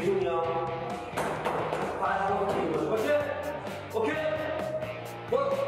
기준이 형. 오케이. 오케이. 원.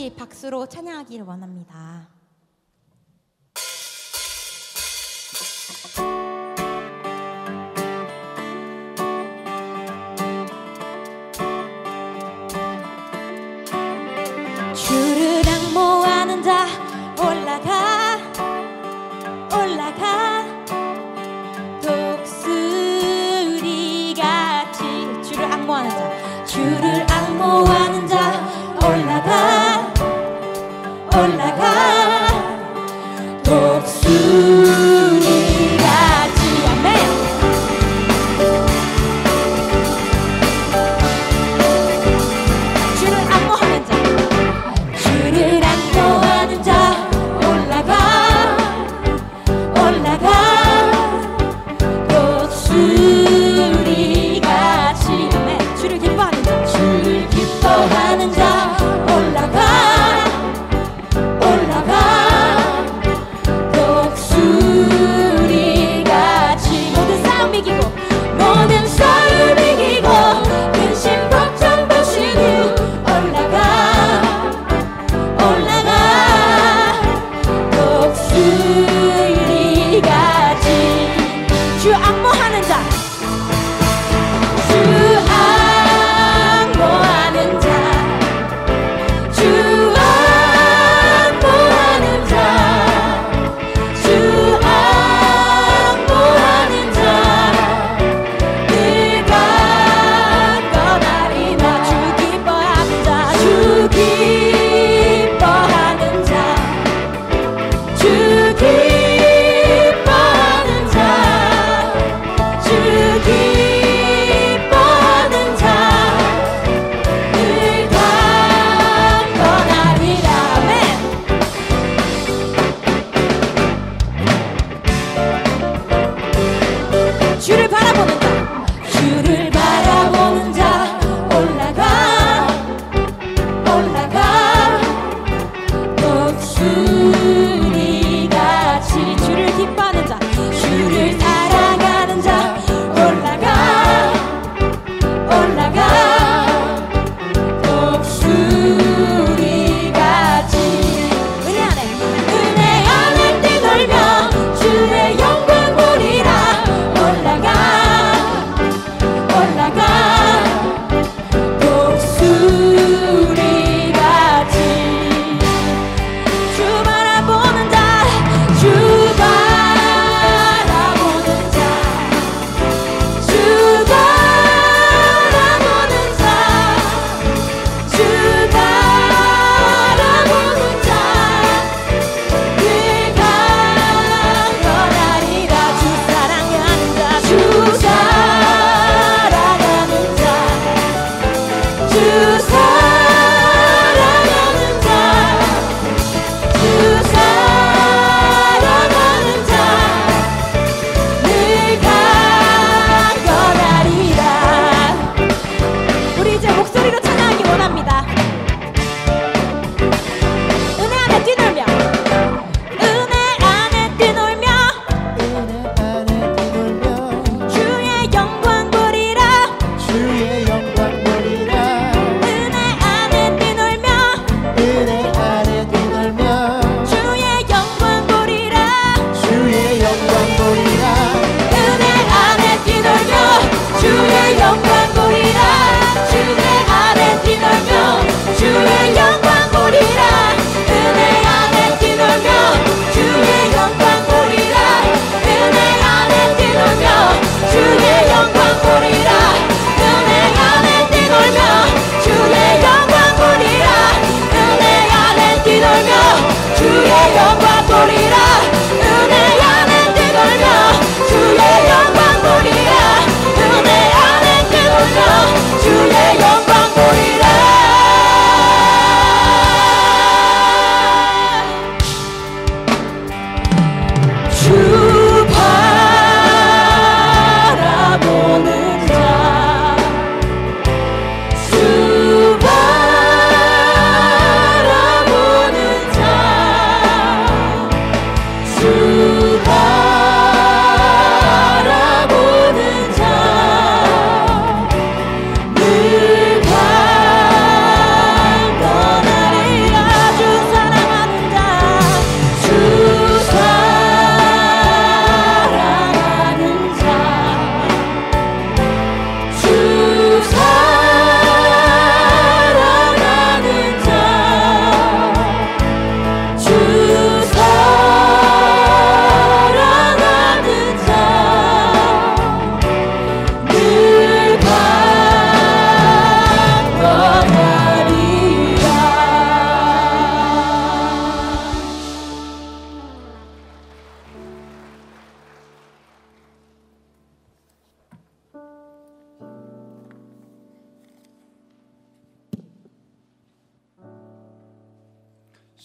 같이 박수로 찬양하기를 원합니다. 주를 앙모하는 자 올라가 올라가 독수리같이 주를 앙모하는 자 주를 앙모하는 자 올라가 올라가 독수리같이 아멘. 주를 앙모하는 자 주를 앙모하는 자 올라가 올라가 독수리같이 아멘. 주를 기뻐하는 자 주를 기뻐하는 자 올라가 올라가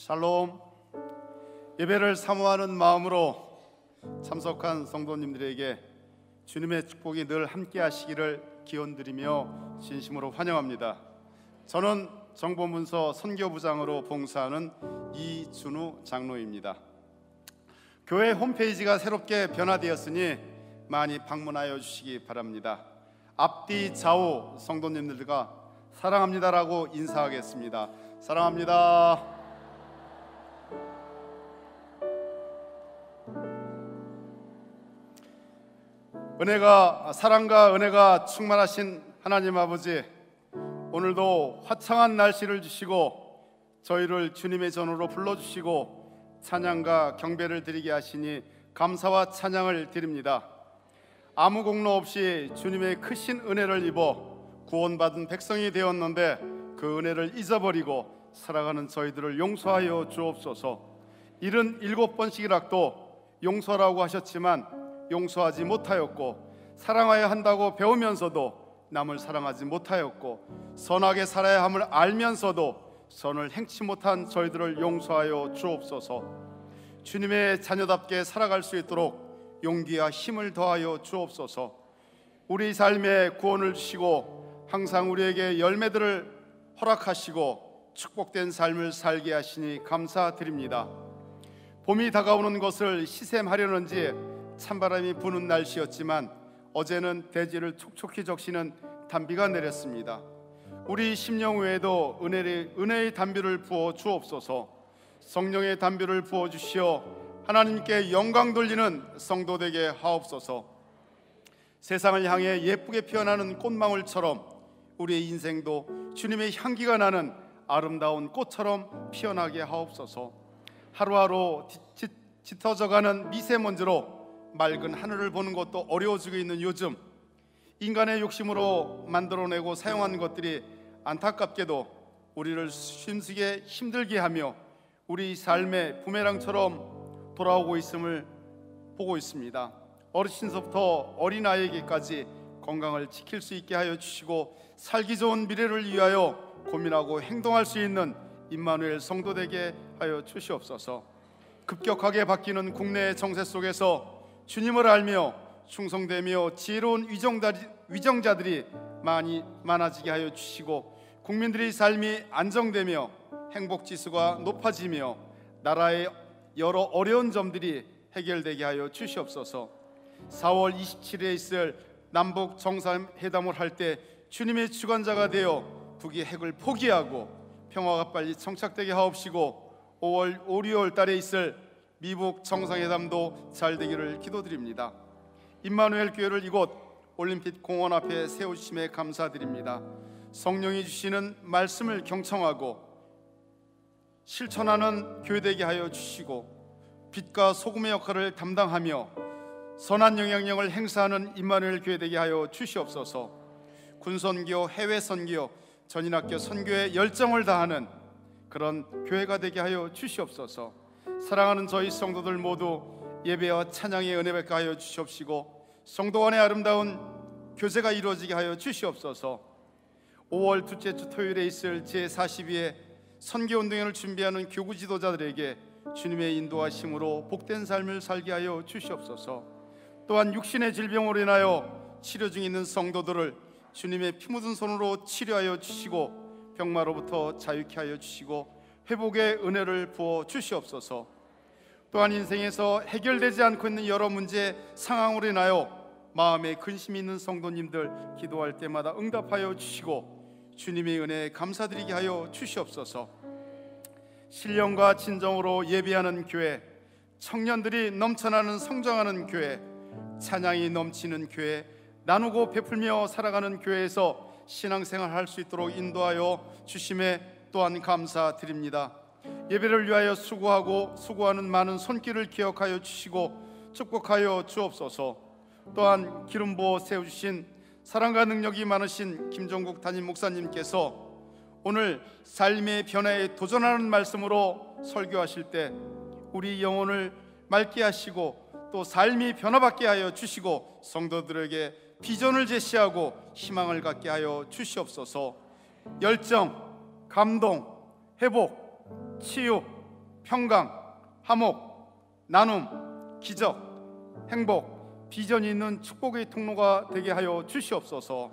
샬롬. 예배를 사모하는 마음으로 참석한 성도님들에게 주님의 축복이 늘 함께 하시기를 기원드리며 진심으로 환영합니다. 저는 정보문서 선교부장으로 봉사하는 이준우 장로입니다. 교회 홈페이지가 새롭게 변화되었으니 많이 방문하여 주시기 바랍니다. 앞뒤 좌우 성도님들과 사랑합니다라고 인사하겠습니다. 사랑합니다. 사랑과 은혜가 충만하신 하나님 아버지, 오늘도 화창한 날씨를 주시고 저희를 주님의 전으로 불러주시고 찬양과 경배를 드리게 하시니 감사와 찬양을 드립니다. 아무 공로 없이 주님의 크신 은혜를 입어 구원받은 백성이 되었는데 그 은혜를 잊어버리고 살아가는 저희들을 용서하여 주옵소서. 77번씩이라도 용서라고 하셨지만 용서하지 못하였고, 사랑해야 한다고 배우면서도 남을 사랑하지 못하였고, 선하게 살아야 함을 알면서도 선을 행치 못한 저희들을 용서하여 주옵소서. 주님의 자녀답게 살아갈 수 있도록 용기와 힘을 더하여 주옵소서. 우리 삶에 구원을 주시고 항상 우리에게 열매들을 허락하시고 축복된 삶을 살게 하시니 감사드립니다. 봄이 다가오는 것을 시샘하려는지 찬바람이 부는 날씨였지만 어제는 대지를 촉촉히 적시는 단비가 내렸습니다. 우리 심령 외에도 은혜의 단비를 부어 주옵소서. 성령의 단비를 부어 주시어 하나님께 영광 돌리는 성도 되게 하옵소서. 세상을 향해 예쁘게 피어나는 꽃망울처럼 우리의 인생도 주님의 향기가 나는 아름다운 꽃처럼 피어나게 하옵소서. 하루하루 짙어져가는 미세먼지로 맑은 하늘을 보는 것도 어려워지고 있는 요즘, 인간의 욕심으로 만들어내고 사용한 것들이 안타깝게도 우리를 숨쉬게 힘들게 하며 우리 삶의 부메랑처럼 돌아오고 있음을 보고 있습니다. 어르신서부터 어린아이에게까지 건강을 지킬 수 있게 하여 주시고 살기 좋은 미래를 위하여 고민하고 행동할 수 있는 임마누엘 성도 되게 하여 주시옵소서. 급격하게 바뀌는 국내의 정세 속에서 주님을 알며 충성되며 지혜로운 위정자들이 많아지게 하여 주시고, 국민들의 삶이 안정되며 행복지수가 높아지며 나라의 여러 어려운 점들이 해결되게 하여 주시옵소서. 4월 27일에 있을 남북 정상회담을 할 때 주님의 주관자가 되어 북이 핵을 포기하고 평화가 빨리 정착되게 하옵시고, 5월 6월 달에 있을 미북 정상회담도 잘 되기를 기도드립니다. 임마누엘 교회를 이곳 올림픽 공원 앞에 세우심에 감사드립니다. 성령이 주시는 말씀을 경청하고 실천하는 교회 되게 하여 주시고, 빛과 소금의 역할을 담당하며 선한 영향력을 행사하는 임마누엘 교회 되게 하여 주시옵소서. 군선교, 해외선교, 전인학교 선교에 열정을 다하는 그런 교회가 되게 하여 주시옵소서. 사랑하는 저희 성도들 모두 예배와 찬양의 은혜 받게 하여 주시옵시고, 성도 간의 아름다운 교제가 이루어지게 하여 주시옵소서. 5월 둘째 주 토요일에 있을 제42회 선교운동회를 준비하는 교구 지도자들에게 주님의 인도하심으로 복된 삶을 살게 하여 주시옵소서. 또한 육신의 질병으로 인하여 치료 중에 있는 성도들을 주님의 피 묻은 손으로 치료하여 주시고 병마로부터 자유케 하여 주시고 회복의 은혜를 부어 주시옵소서. 또한 인생에서 해결되지 않고 있는 여러 문제 상황으로 인하여 마음에 근심이 있는 성도님들 기도할 때마다 응답하여 주시고 주님의 은혜에 감사드리게 하여 주시옵소서. 신령과 진정으로 예배하는 교회, 청년들이 넘쳐나는 성장하는 교회, 찬양이 넘치는 교회, 나누고 베풀며 살아가는 교회에서 신앙생활 할 수 있도록 인도하여 주심에 또한 감사드립니다. 예배를 위하여 수고하는 많은 손길을 기억하여 주시고 축복하여 주옵소서. 또한 기름 부어 세우신 사랑과 능력이 많으신 김종국 담임 목사님께서 오늘 삶의 변화에 도전하는 말씀으로 설교하실 때 우리 영혼을 맑게 하시고 또 삶이 변화받게 하여 주시고 성도들에게 비전을 제시하고 희망을 갖게 하여 주시옵소서. 열정, 감동, 회복, 치유, 평강, 화목, 나눔, 기적, 행복, 비전이 있는 축복의 통로가 되게 하여 주시옵소서.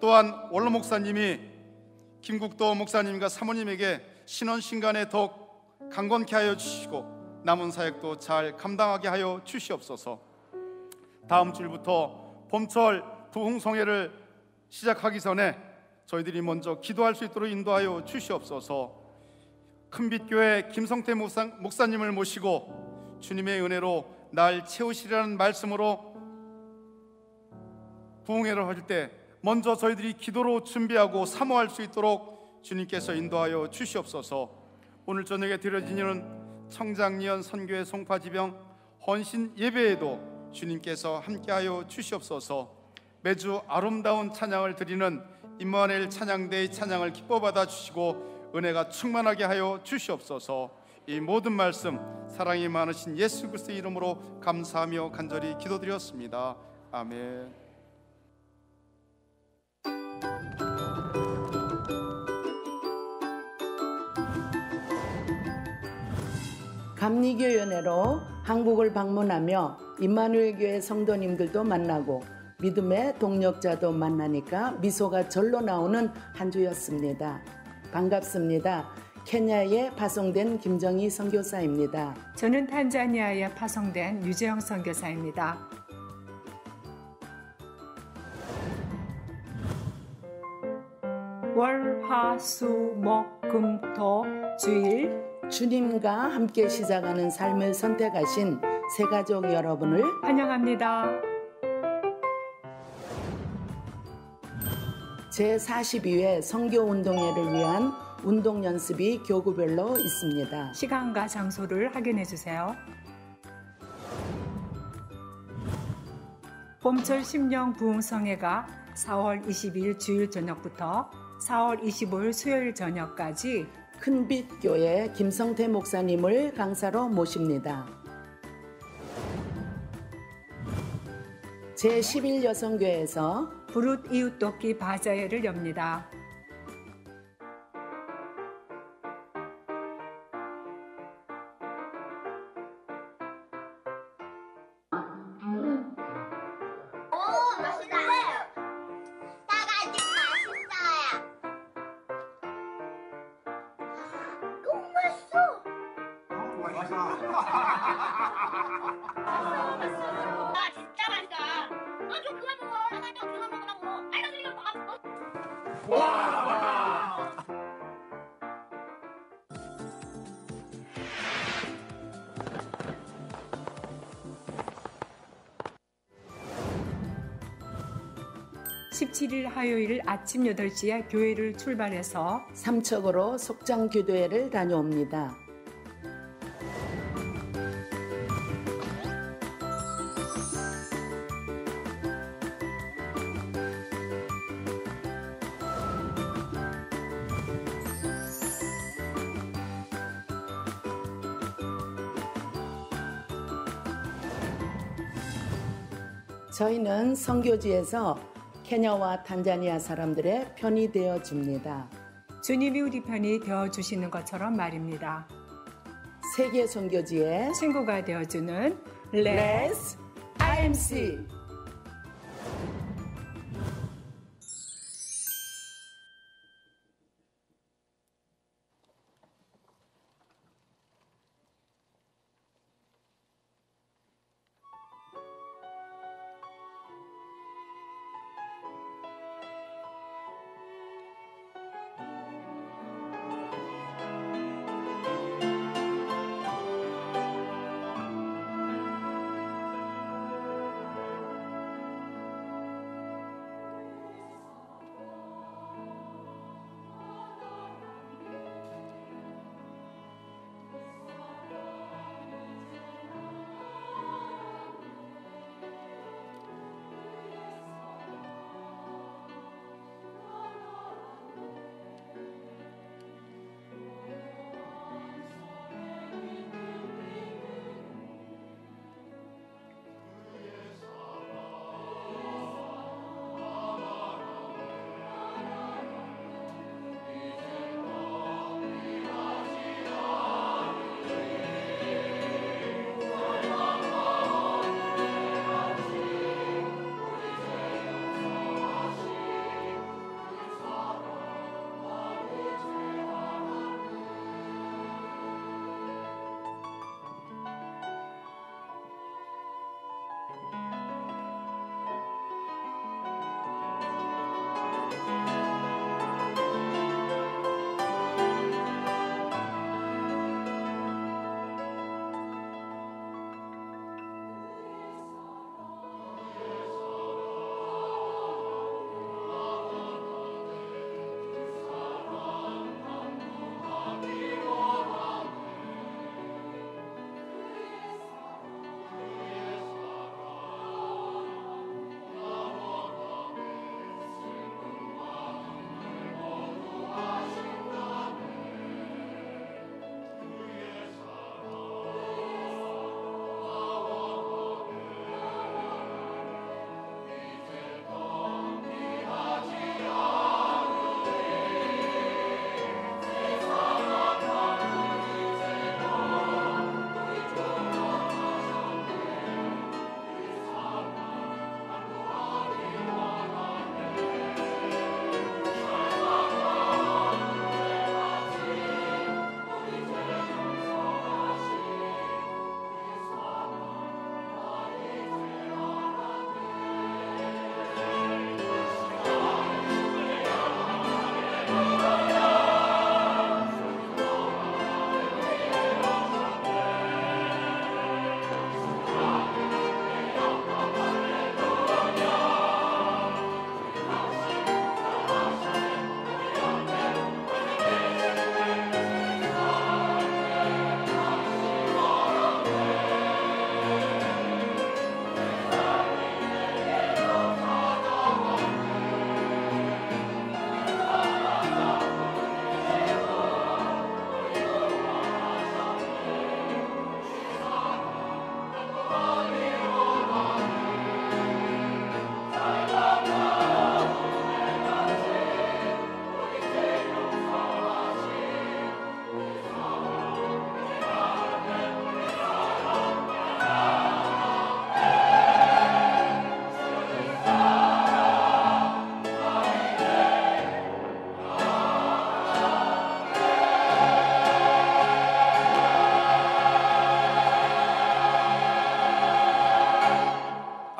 또한 원로 목사님이 김국도 목사님과 사모님에게 신원신간에 더욱 강건케 하여 주시고 남은 사역도 잘 감당하게 하여 주시옵소서. 다음 주부터 봄철 부흥성회를 시작하기 전에 저희들이 먼저 기도할 수 있도록 인도하여 주시옵소서. 큰빛교회 김성태 목사님을 모시고 주님의 은혜로 날 채우시라는 말씀으로 부흥회를 할 때 먼저 저희들이 기도로 준비하고 사모할 수 있도록 주님께서 인도하여 주시옵소서. 오늘 저녁에 드려지는 청장리연 선교회 송파지병 헌신 예배에도 주님께서 함께하여 주시옵소서. 매주 아름다운 찬양을 드리는 임마누엘 찬양대의 찬양을 기뻐 받아 주시고 은혜가 충만하게 하여 주시옵소서. 이 모든 말씀 사랑이 많으신 예수 그리스도의 이름으로 감사하며 간절히 기도드렸습니다. 아멘. 감리교연회로 한국을 방문하며 임마누엘 교회 성도님들도 만나고 믿음의 동력자도 만나니까 미소가 절로 나오는 한 주였습니다. 반갑습니다. 케냐에 파송된 김정희 선교사입니다. 저는 탄자니아에 파송된 유재영 선교사입니다. 월, 화, 수, 목, 금, 토, 주일 주님과 함께 시작하는 삶을 선택하신 새가족 여러분을 환영합니다. 제42회 선교운동회를 위한 운동연습이 교구별로 있습니다. 시간과 장소를 확인해 주세요. 봄철 심령 부흥성회가 4월 22일 주일 저녁부터 4월 25일 수요일 저녁까지 큰빛교회 김성태 목사님을 강사로 모십니다. 제11여성교회에서 부릇 이웃돕기 바자회를 엽니다. 맛있다. 사과즙 맛있어요. 너무 맛있어. 아 진짜 맛있다. 좀 그만 먹어. 좀 그만 먹으라고. 알려드리면 먹어. 와. 17일 화요일 아침 8시에 교회를 출발해서 삼척으로 속장교도회를 다녀옵니다. 저희는 선교지에서 케냐와 탄자니아 사람들의 편이 되어 줍니다. 주님이 우리 편이 되어주시는 것처럼 말입니다. 세계 선교지의 친구가 되어주는 Let's IMC.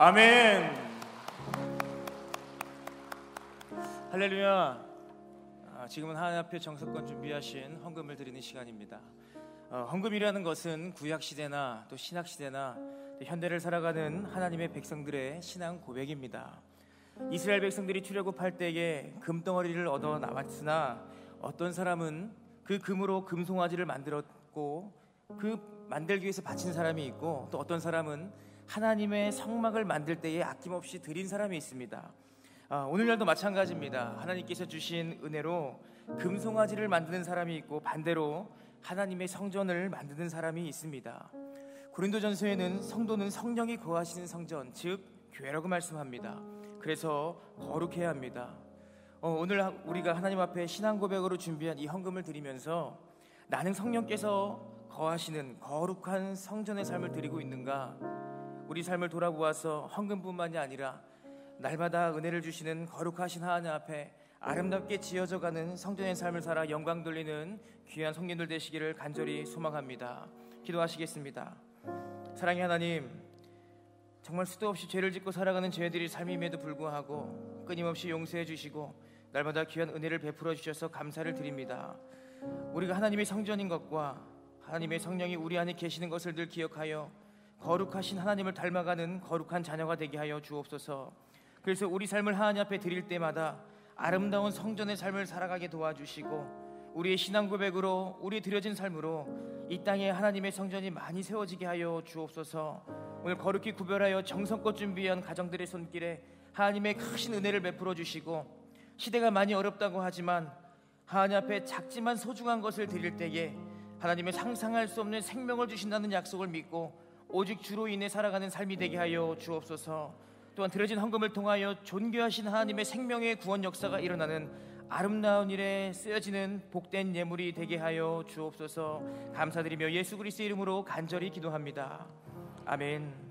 아멘. 할렐루야. 지금은 하나님 앞에 정성껏 준비하신 헌금을 드리는 시간입니다. 헌금이라는 것은 구약 시대나 또 신약 시대나 또 현대를 살아가는 하나님의 백성들의 신앙 고백입니다. 이스라엘 백성들이 출애굽할 때에 금덩어리를 얻어 나왔으나 어떤 사람은 그 금으로 금송아지를 만들었고 그 만들기 위해서 바친 사람이 있고, 또 어떤 사람은 하나님의 성막을 만들 때에 아낌없이 드린 사람이 있습니다. 오늘날도 마찬가지입니다. 하나님께서 주신 은혜로 금송아지를 만드는 사람이 있고, 반대로 하나님의 성전을 만드는 사람이 있습니다. 고린도전서에는 성도는 성령이 거하시는 성전, 즉 교회라고 말씀합니다. 그래서 거룩해야 합니다. 오늘 우리가 하나님 앞에 신앙 고백으로 준비한 이 헌금을 드리면서 나는 성령께서 거하시는 거룩한 성전의 삶을 드리고 있는가, 우리 삶을 돌아보아서 헌금뿐만이 아니라 날마다 은혜를 주시는 거룩하신 하나님 앞에 아름답게 지어져가는 성전의 삶을 살아 영광 돌리는 귀한 성도들 되시기를 간절히 소망합니다. 기도하시겠습니다. 사랑의 하나님, 정말 수도 없이 죄를 짓고 살아가는 저희들이 삶임에도 불구하고 끊임없이 용서해 주시고 날마다 귀한 은혜를 베풀어 주셔서 감사를 드립니다. 우리가 하나님의 성전인 것과 하나님의 성령이 우리 안에 계시는 것을 늘 기억하여 거룩하신 하나님을 닮아가는 거룩한 자녀가 되게 하여 주옵소서. 그래서 우리 삶을 하나님 앞에 드릴 때마다 아름다운 성전의 삶을 살아가게 도와주시고, 우리의 신앙 고백으로, 우리 드려진 삶으로 이 땅에 하나님의 성전이 많이 세워지게 하여 주옵소서. 오늘 거룩히 구별하여 정성껏 준비한 가정들의 손길에 하나님의 크신 은혜를 베풀어 주시고, 시대가 많이 어렵다고 하지만 하나님 앞에 작지만 소중한 것을 드릴 때에 하나님의 상상할 수 없는 생명을 주신다는 약속을 믿고 오직 주로 인해 살아가는 삶이 되게 하여 주옵소서. 또한 드려진 헌금을 통하여 존귀하신 하나님의 생명의 구원 역사가 일어나는 아름다운 일에 쓰여지는 복된 예물이 되게 하여 주옵소서. 감사드리며 예수 그리스도의 이름으로 간절히 기도합니다. 아멘.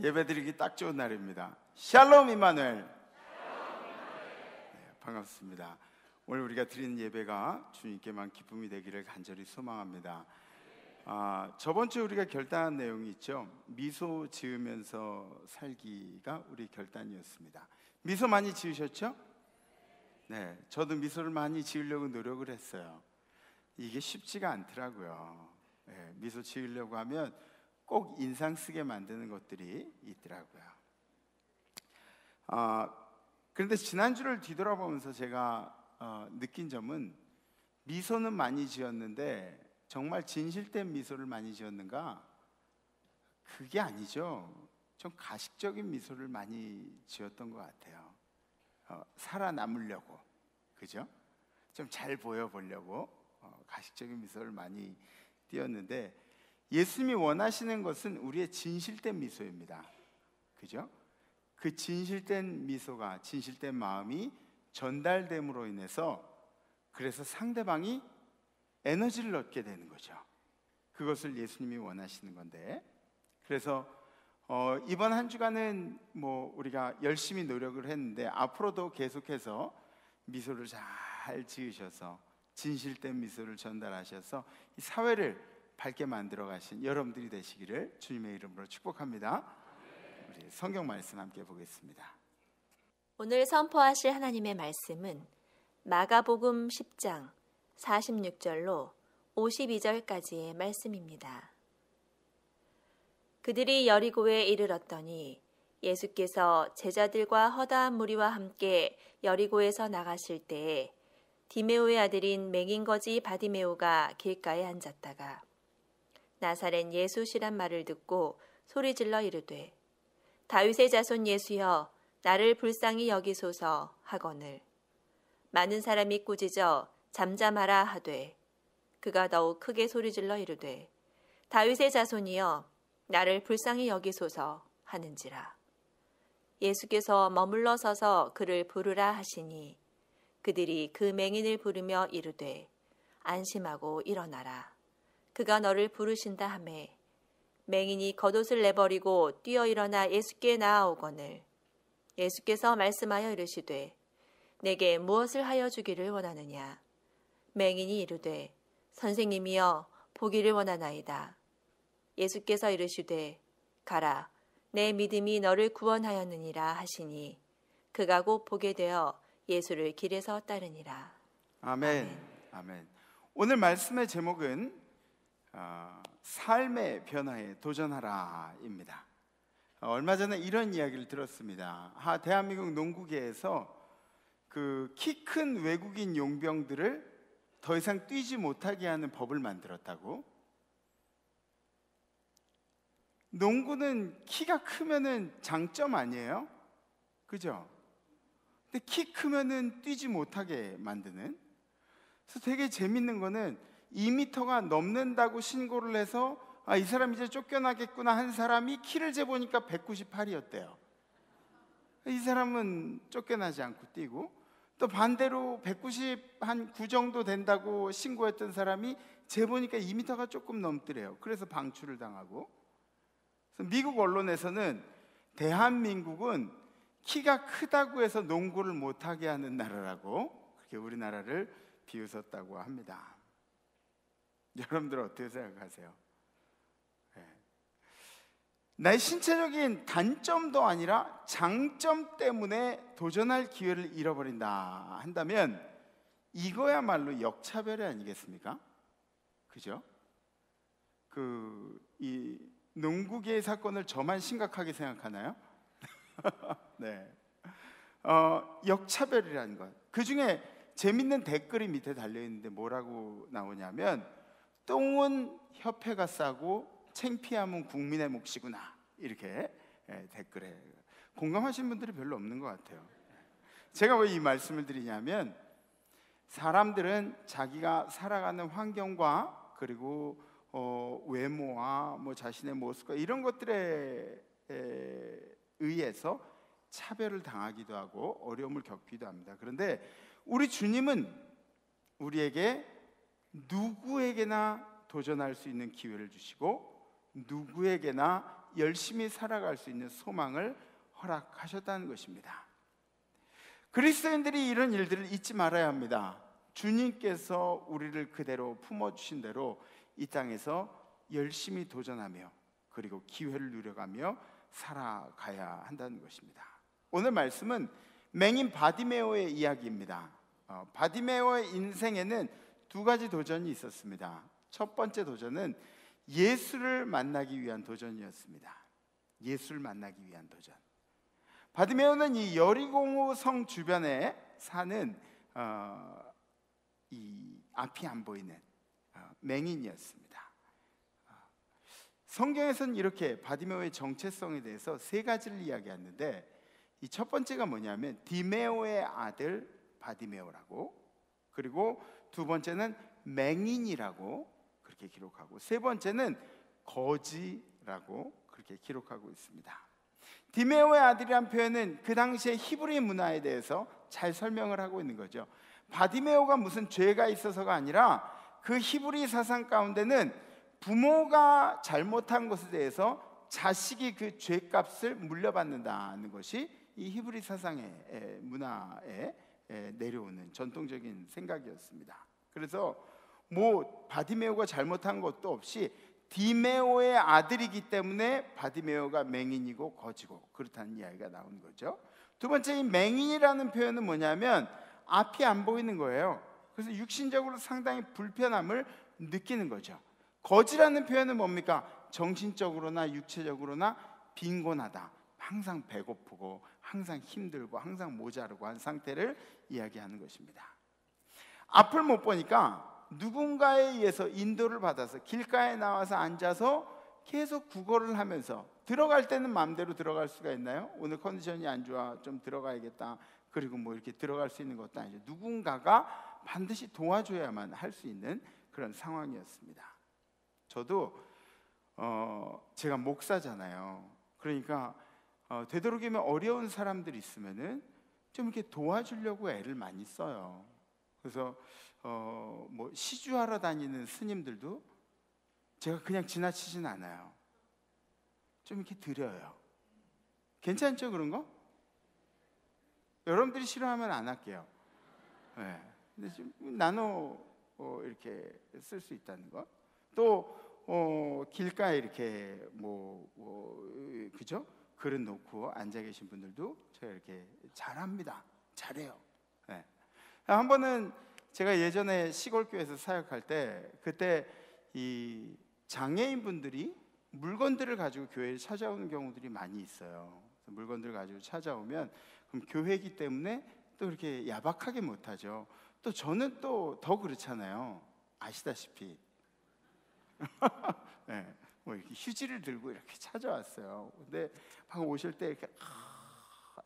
예배드리기 딱 좋은 날입니다. 샬롬 이마누엘. 네, 반갑습니다. 오늘 우리가 드리는 예배가 주님께만 기쁨이 되기를 간절히 소망합니다. 저번 주에 우리가 결단한 내용이 있죠. 미소 지으면서 살기가 우리 결단이었습니다. 미소 많이 지으셨죠? 네, 저도 미소를 많이 지으려고 노력을 했어요. 이게 쉽지가 않더라고요. 네, 미소 지으려고 하면 꼭 인상 쓰게 만드는 것들이 있더라고요. 그런데 지난주를 뒤돌아보면서 제가 느낀 점은 미소는 많이 지었는데 정말 진실된 미소를 많이 지었는가? 그게 아니죠. 좀 가식적인 미소를 많이 지었던 것 같아요. 살아남으려고, 그죠? 좀 잘 보여보려고 가식적인 미소를 많이 띄었는데, 예수님이 원하시는 것은 우리의 진실된 미소입니다. 그죠? 그 진실된 미소가, 진실된 마음이 전달됨으로 인해서 그래서 상대방이 에너지를 얻게 되는 거죠. 그것을 예수님이 원하시는 건데, 그래서 이번 한 주간은 우리가 열심히 노력을 했는데 앞으로도 계속해서 미소를 잘 지으셔서 진실된 미소를 전달하셔서 이 사회를 밝게 만들어 가신 여러분들이 되시기를 주님의 이름으로 축복합니다. 우리 성경 말씀 함께 보겠습니다. 오늘 선포하실 하나님의 말씀은 마가복음 10장 46절로 52절까지의 말씀입니다. 그들이 여리고에 이르렀더니 예수께서 제자들과 허다한 무리와 함께 여리고에서 나가실 때에 디메오의 아들인 맹인거지 바디메오가 길가에 앉았다가 나사렛 예수시란 말을 듣고 소리질러 이르되 다윗의 자손 예수여 나를 불쌍히 여기소서 하거늘 많은 사람이 꾸짖어 잠잠하라 하되 그가 더욱 크게 소리질러 이르되 다윗의 자손이여 나를 불쌍히 여기소서 하는지라. 예수께서 머물러 서서 그를 부르라 하시니 그들이 그 맹인을 부르며 이르되 안심하고 일어나라. 그가 너를 부르신다 하매 맹인이 겉옷을 내버리고 뛰어 일어나 예수께 나아오거늘 예수께서 말씀하여 이르시되 내게 무엇을 하여 주기를 원하느냐. 맹인이 이르되 선생님이여 보기를 원하나이다. 예수께서 이르시되 가라 내 믿음이 너를 구원하였느니라 하시니 그가 곧 보게 되어 예수를 길에서 따르니라. 아멘. 아멘. 오늘 말씀의 제목은 삶의 변화에 도전하라입니다. 얼마 전에 이런 이야기를 들었습니다. 대한민국 농구계에서 그 키 큰 외국인 용병들을 더 이상 뛰지 못하게 하는 법을 만들었다고. 농구는 키가 크면은 장점 아니에요? 그죠? 근데 키 크면은 뛰지 못하게 만드는. 그래서 되게 재밌는 거는 2m가 넘는다고 신고를 해서 이 사람 이제 쫓겨나겠구나 한 사람이 키를 재보니까 198이었대요. 이 사람은 쫓겨나지 않고 뛰고, 또 반대로 190 한 9 정도 된다고 신고했던 사람이 재보니까 2m가 조금 넘더래요. 그래서 방출을 당하고. 미국 언론에서는 대한민국은 키가 크다고 해서 농구를 못하게 하는 나라라고 그렇게 우리나라를 비웃었다고 합니다. 여러분들 어떻게 생각하세요? 나의 신체적인 단점도 아니라 장점 때문에 도전할 기회를 잃어버린다 한다면 이거야말로 역차별이 아니겠습니까? 그죠? 이 농구계의 사건을 저만 심각하게 생각하나요? 네. 역차별이라는 것. 그 중에 재밌는 댓글이 밑에 달려있는데 뭐라고 나오냐면 똥은 협회가 싸고 창피함은 국민의 몫이구나, 이렇게 댓글에 공감하시는 분들이 별로 없는 것 같아요. 제가 왜 이 말씀을 드리냐면 사람들은 자기가 살아가는 환경과 그리고 외모와 자신의 모습과 이런 것들에 의해서 차별을 당하기도 하고 어려움을 겪기도 합니다. 그런데 우리 주님은 우리에게 누구에게나 도전할 수 있는 기회를 주시고 누구에게나 열심히 살아갈 수 있는 소망을 허락하셨다는 것입니다. 그리스도인들이 이런 일들을 잊지 말아야 합니다. 주님께서 우리를 그대로 품어주신 대로 이 땅에서 열심히 도전하며 그리고 기회를 누려가며 살아가야 한다는 것입니다. 오늘 말씀은 맹인 바디메오의 이야기입니다. 바디메오의 인생에는 두 가지 도전이 있었습니다. 첫 번째 도전은 예수를 만나기 위한 도전이었습니다. 예수를 만나기 위한 도전. 바디메오는 이 여리고 성 주변에 사는 이 앞이 안 보이는 맹인이었습니다. 성경에서는 이렇게 바디메오의 정체성에 대해서 세 가지를 이야기하는데, 이 첫 번째가 뭐냐면 디메오의 아들 바디메오라고, 그리고 두 번째는 맹인이라고 그렇게 기록하고, 세 번째는 거지라고 그렇게 기록하고 있습니다. 디메오의 아들이란 표현은 그 당시의 히브리 문화에 대해서 잘 설명을 하고 있는 거죠. 바디메오가 무슨 죄가 있어서가 아니라 그 히브리 사상 가운데는 부모가 잘못한 것에 대해서 자식이 그 죄값을 물려받는다는 것이 이 히브리 사상의 문화에 내려오는 전통적인 생각이었습니다. 그래서 뭐 바디메오가 잘못한 것도 없이 디메오의 아들이기 때문에 바디메오가 맹인이고 거지고 그렇다는 이야기가 나오는 거죠. 두 번째, 이 맹인이라는 표현은 뭐냐면 앞이 안 보이는 거예요. 그래서 육신적으로 상당히 불편함을 느끼는 거죠. 거지라는 표현은 뭡니까? 정신적으로나 육체적으로나 빈곤하다, 항상 배고프고 항상 힘들고 항상 모자르고 한 상태를 이야기하는 것입니다. 앞을 못 보니까 누군가에 의해서 인도를 받아서 길가에 나와서 앉아서 계속 구걸을 하면서, 들어갈 때는 마음대로 들어갈 수가 있나요? 오늘 컨디션이 안 좋아, 좀 들어가야겠다, 그리고 뭐 이렇게 들어갈 수 있는 것도 아니죠. 누군가가 반드시 도와줘야만 할 수 있는 그런 상황이었습니다. 저도 제가 목사잖아요. 그러니까 되도록이면 어려운 사람들이 있으면은 좀 이렇게 도와주려고 애를 많이 써요. 그래서 뭐 시주하러 다니는 스님들도 제가 그냥 지나치진 않아요. 좀 이렇게 드려요. 괜찮죠, 그런 거? 여러분들이 싫어하면 안 할게요. 네. 근데 좀 나눠 이렇게 쓸 수 있다는 거. 또 길가에 이렇게 그죠? 그릇 놓고 앉아 계신 분들도 제가 이렇게 잘합니다. 잘해요. 네. 한 번은 제가 예전에 시골교회에서 사역할 때, 그때 이 장애인분들이 물건들을 가지고 교회에 찾아오는 경우들이 많이 있어요. 물건들을 가지고 찾아오면 그럼 교회이기 때문에 또 이렇게 야박하게 못하죠. 또 저는 또 더 그렇잖아요. 아시다시피. 네, 뭐 이렇게 휴지를 들고 이렇게 찾아왔어요. 근데 방금 오실 때 이렇게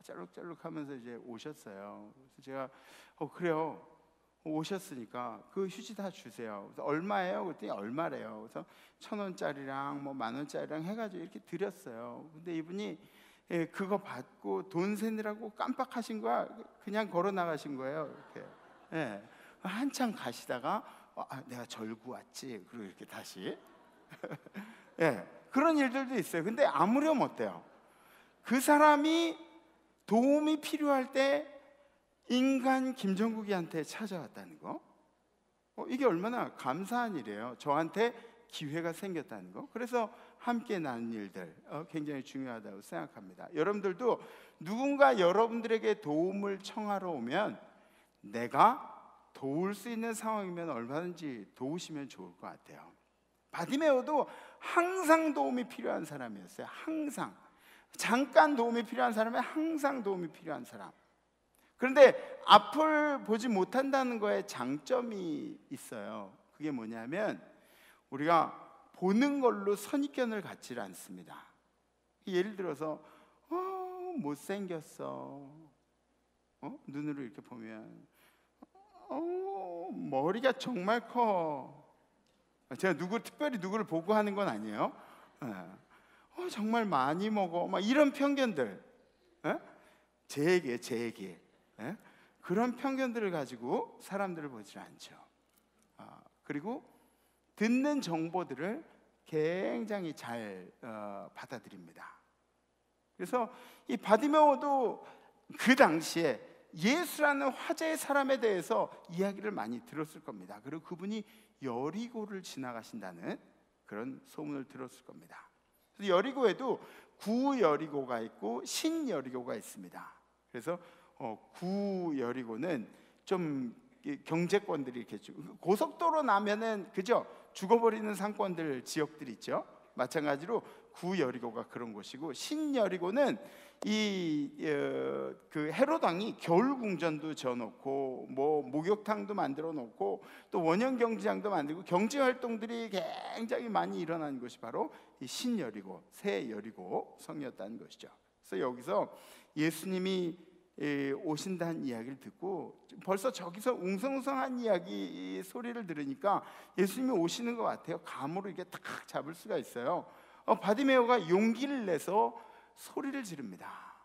짤룩짤룩하면서 이제 오셨어요. 그래서 제가 그래요. 오셨으니까 그 휴지 다 주세요. 그래서 얼마예요? 그랬더니 얼마래요. 그래서 1,000원짜리랑 뭐 10,000원짜리랑 해가지고 이렇게 드렸어요. 근데 이분이 그거 받고 돈 세느라고 깜빡하신 거야. 그냥 걸어 나가신 거예요. 이렇게. 예. 한참 가시다가 내가 절구 왔지. 그리고 이렇게 다시. 예. 그런 일들도 있어요. 근데 아무렴 어때요? 그 사람이 도움이 필요할 때 인간 김정국이한테 찾아왔다는 거, 이게 얼마나 감사한 일이에요. 저한테 기회가 생겼다는 거. 그래서 함께 나눈 일들 굉장히 중요하다고 생각합니다. 여러분들도 누군가 여러분들에게 도움을 청하러 오면 내가 도울 수 있는 상황이면 얼마든지 도우시면 좋을 것 같아요. 바디메오도 항상 도움이 필요한 사람이었어요. 항상. 잠깐 도움이 필요한 사람이 항상 도움이 필요한 사람. 그런데 앞을 보지 못한다는 거에 장점이 있어요. 그게 뭐냐면 우리가 보는 걸로 선입견을 갖지 않습니다. 예를 들어서 못생겼어. 눈으로 이렇게 보면 머리가 정말 커. 제가 특별히 누구를 보고 하는 건 아니에요. 정말 많이 먹어. 막 이런 편견들. 제 얘기. 그런 편견들을 가지고 사람들을 보지 않죠. 그리고 듣는 정보들을 굉장히 잘 받아들입니다. 그래서 이 바디메오도 그 당시에 예수라는 화제의 사람에 대해서 이야기를 많이 들었을 겁니다. 그리고 그분이 여리고를 지나가신다는 그런 소문을 들었을 겁니다. 그래서 여리고에도 구여리고가 있고 신여리고가 있습니다. 그래서 구여리고는 좀 경제권들이 이렇게 고속도로 나면은 그죠? 죽어버리는 상권들 지역들 있죠. 마찬가지로 구여리고가 그런 곳이고, 신여리고는 그 헤롯 왕이 겨울 궁전도 지어놓고 뭐 목욕탕도 만들어 놓고 또 원형 경기장도 만들고 경제 활동들이 굉장히 많이 일어난 곳이 바로 이 신여리고, 새 여리고 성이었다는 것이죠. 그래서 여기서 예수님이 오신다는 이야기를 듣고 벌써 저기서 웅성웅성한 이야기 소리를 들으니까 예수님이 오시는 것 같아요. 감으로 이게 탁 잡을 수가 있어요. 바디메오가 용기를 내서 소리를 지릅니다.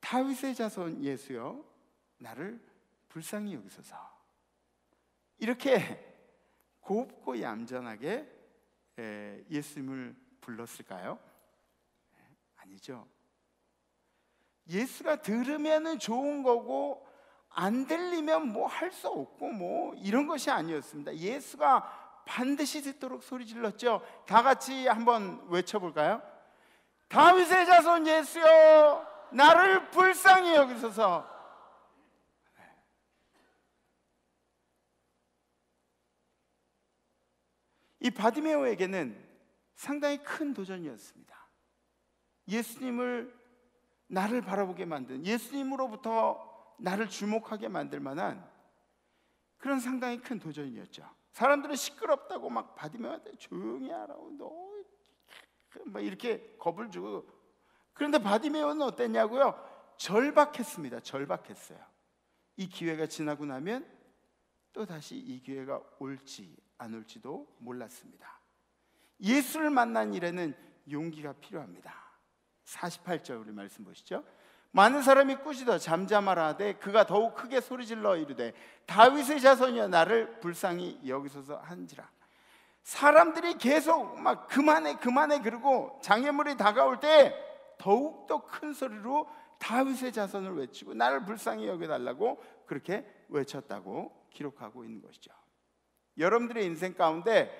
다윗의 자손 예수여, 나를 불쌍히 여기소서. 이렇게 곱고 얌전하게 예수님을 불렀을까요? 아니죠. 예수가 들으면 좋은 거고 안 들리면 뭐 할 수 없고 뭐 이런 것이 아니었습니다. 예수가 반드시 듣도록 소리 질렀죠. 다 같이 한번 외쳐볼까요? 다윗의 자손 예수여, 나를 불쌍히 여기소서. 이 바디메오에게는 상당히 큰 도전이었습니다. 예수님을 나를 바라보게 만든, 예수님으로부터 나를 주목하게 만들 만한 그런 상당히 큰 도전이었죠. 사람들은 시끄럽다고 막 바디메오한테 조용히 하라고 너 막 이렇게 겁을 주고, 그런데 바디메오는 어땠냐고요? 절박했습니다. 절박했어요. 이 기회가 지나고 나면 또 다시 이 기회가 올지 안 올지도 몰랐습니다. 예수를 만난 일에는 용기가 필요합니다. 48절 우리 말씀 보시죠. 많은 사람이 꾸짖어 잠잠하라 하되 그가 더욱 크게 소리질러 이르되 다윗의 자손이여, 나를 불쌍히 여기소서 한지라. 사람들이 계속 막 그만해 그러고 장애물이 다가올 때 더욱더 큰 소리로 다윗의 자손을 외치고 나를 불쌍히 여겨달라고 그렇게 외쳤다고 기록하고 있는 것이죠. 여러분들의 인생 가운데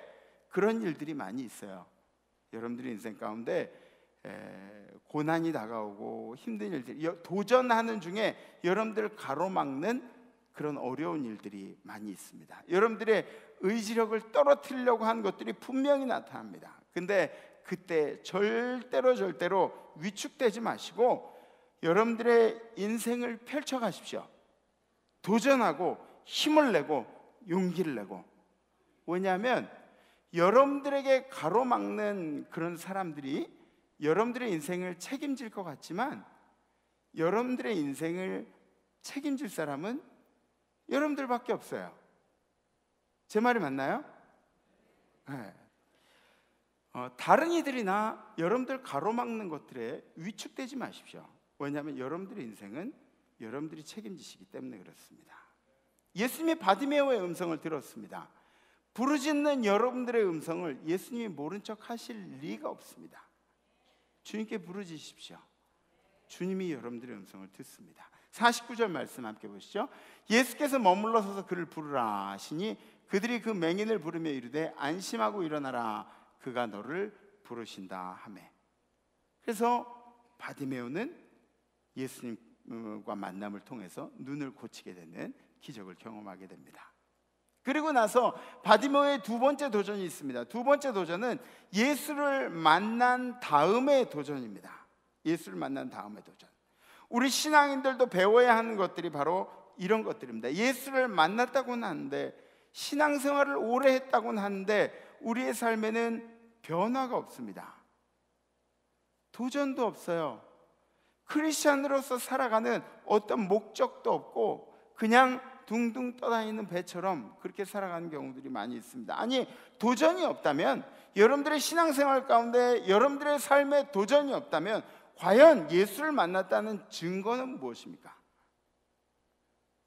그런 일들이 많이 있어요. 여러분들의 인생 가운데 고난이 다가오고 힘든 일들, 도전하는 중에 여러분들을 가로막는 그런 어려운 일들이 많이 있습니다. 여러분들의 의지력을 떨어뜨리려고 하는 것들이 분명히 나타납니다. 근데 그때 절대로 위축되지 마시고 여러분들의 인생을 펼쳐가십시오. 도전하고 힘을 내고 용기를 내고. 왜냐하면 여러분들에게 가로막는 그런 사람들이 여러분들의 인생을 책임질 것 같지만 여러분들의 인생을 책임질 사람은 여러분들밖에 없어요. 제 말이 맞나요? 네. 다른 이들이나 여러분들 가로막는 것들에 위축되지 마십시오. 왜냐하면 여러분들의 인생은 여러분들이 책임지시기 때문에 그렇습니다. 예수님이 바디메오의 음성을 들었습니다. 부르짖는 여러분들의 음성을 예수님이 모른 척 하실 리가 없습니다. 주님께 부르짖으십시오. 주님이 여러분들의 음성을 듣습니다. 49절 말씀 함께 보시죠. 예수께서 머물러 서서 그를 부르라 하시니 그들이 그 맹인을 부르며 이르되 안심하고 일어나라, 그가 너를 부르신다 하매. 그래서 바디메오는 예수님과 만남을 통해서 눈을 고치게 되는 기적을 경험하게 됩니다. 그리고 나서 바디메오의 두 번째 도전이 있습니다. 두 번째 도전은 예수를 만난 다음의 도전입니다. 예수를 만난 다음의 도전. 우리 신앙인들도 배워야 하는 것들이 바로 이런 것들입니다. 예수를 만났다고는 하는데, 신앙생활을 오래 했다고는 하는데 우리의 삶에는 변화가 없습니다. 도전도 없어요. 크리스찬으로서 살아가는 어떤 목적도 없고 그냥 둥둥 떠다니는 배처럼 그렇게 살아가는 경우들이 많이 있습니다. 아니, 도전이 없다면, 여러분들의 신앙생활 가운데 여러분들의 삶에 도전이 없다면 과연 예수를 만났다는 증거는 무엇입니까?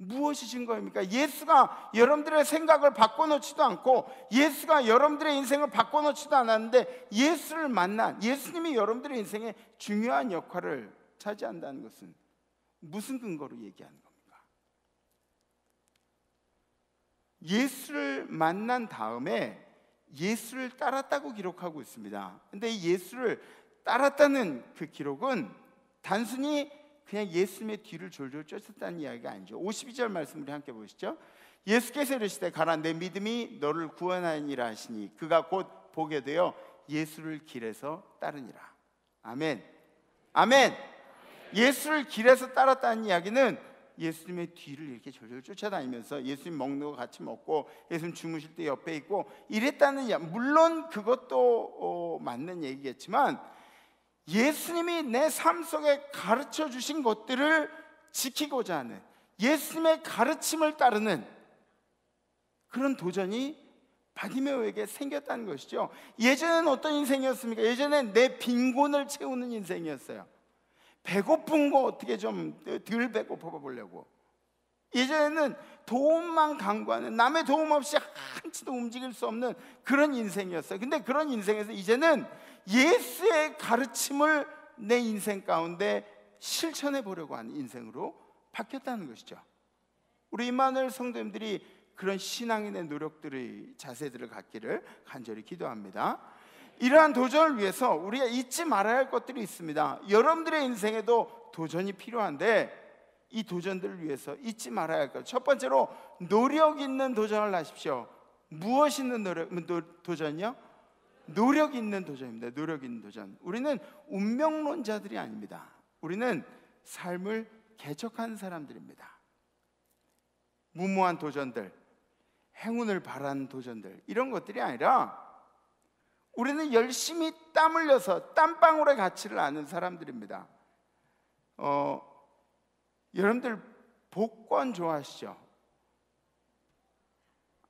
무엇이 증거입니까? 예수가 여러분들의 생각을 바꿔놓지도 않고 예수가 여러분들의 인생을 바꿔놓지도 않았는데 예수를 만난 예수님이 여러분들의 인생에 중요한 역할을 차지한다는 것은 무슨 근거로 얘기하는 겁니까? 예수를 만난 다음에 예수를 따랐다고 기록하고 있습니다. 근데 이 예수를 따랐다는 그 기록은 단순히 그냥 예수님의 뒤를 졸졸 쫓았다는 이야기가 아니죠. 52절 말씀 우리 함께 보시죠. 예수께서 이르시되 가라 내 믿음이 너를 구원하니라 하시니 그가 곧 보게 되어 예수를 길에서 따르니라. 아멘. 아멘. 예수를 길에서 따랐다는 이야기는 예수님의 뒤를 이렇게 졸졸 쫓아다니면서 예수님 먹는 거 같이 먹고 예수님 주무실 때 옆에 있고 이랬다는 이야기. 물론 그것도 맞는 얘기겠지만 예수님이 내 삶 속에 가르쳐 주신 것들을 지키고자 하는 예수님의 가르침을 따르는 그런 도전이 바디메오에게 생겼다는 것이죠. 예전에는 어떤 인생이었습니까? 예전엔 내 빈곤을 채우는 인생이었어요. 배고픈 거 어떻게 좀 덜 배고파 보려고. 예전에는 도움만 강구하는 남의 도움 없이 한치도 움직일 수 없는 그런 인생이었어요. 근데 그런 인생에서 이제는 예수의 가르침을 내 인생 가운데 실천해 보려고 하는 인생으로 바뀌었다는 것이죠. 우리 임마누엘 성도님들이 그런 신앙인의 노력들의 자세들을 갖기를 간절히 기도합니다. 이러한 도전을 위해서 우리가 잊지 말아야 할 것들이 있습니다. 여러분들의 인생에도 도전이 필요한데 이 도전들을 위해서 잊지 말아야 할 것. 첫 번째로 노력 있는 도전을 하십시오. 무엇 있는 도전이요? 노력 있는 도전입니다. 노력 있는 도전. 우리는 운명론자들이 아닙니다. 우리는 삶을 개척하는 사람들입니다. 무모한 도전들, 행운을 바라는 도전들 이런 것들이 아니라 우리는 열심히 땀 흘려서 땀방울의 가치를 아는 사람들입니다. 여러분들 복권 좋아하시죠?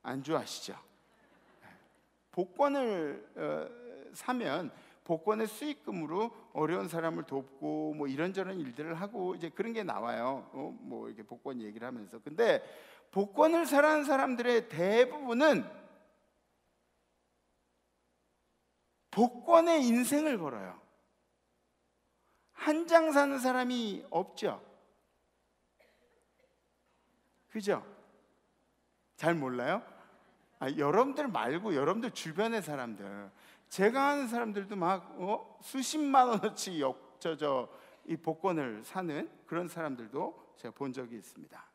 안 좋아하시죠? 복권을 사면 복권의 수익금으로 어려운 사람을 돕고 뭐 이런저런 일들을 하고 이제 그런 게 나와요. 뭐 이렇게 복권 얘기를 하면서. 근데 복권을 사는 사람들의 대부분은 복권의 인생을 걸어요. 한 장 사는 사람이 없죠. 그죠? 잘 몰라요? 여러분들 말고 여러분들 주변의 사람들, 제가 아는 사람들도 막 수십만 원어치 이 복권을 사는 그런 사람들도 제가 본 적이 있습니다.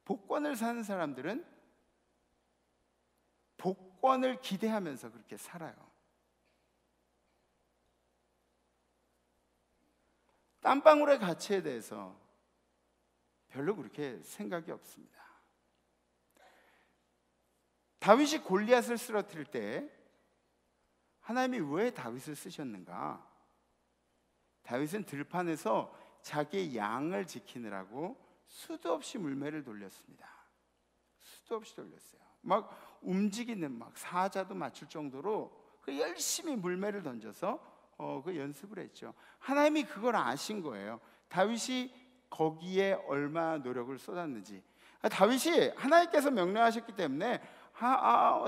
복권을 사는 사람들은 복권을 기대하면서 그렇게 살아요. 땀방울의 가치에 대해서 별로 그렇게 생각이 없습니다. 다윗이 골리앗을 쓰러뜨릴 때 하나님이 왜 다윗을 쓰셨는가? 다윗은 들판에서 자기의 양을 지키느라고 수도 없이 물매를 돌렸습니다. 수도 없이 돌렸어요. 막 움직이는 막 사자도 맞출 정도로 열심히 물매를 던져서 그 연습을 했죠. 하나님이 그걸 아신 거예요. 다윗이 거기에 얼마나 노력을 쏟았는지. 다윗이 하나님께서 명령하셨기 때문에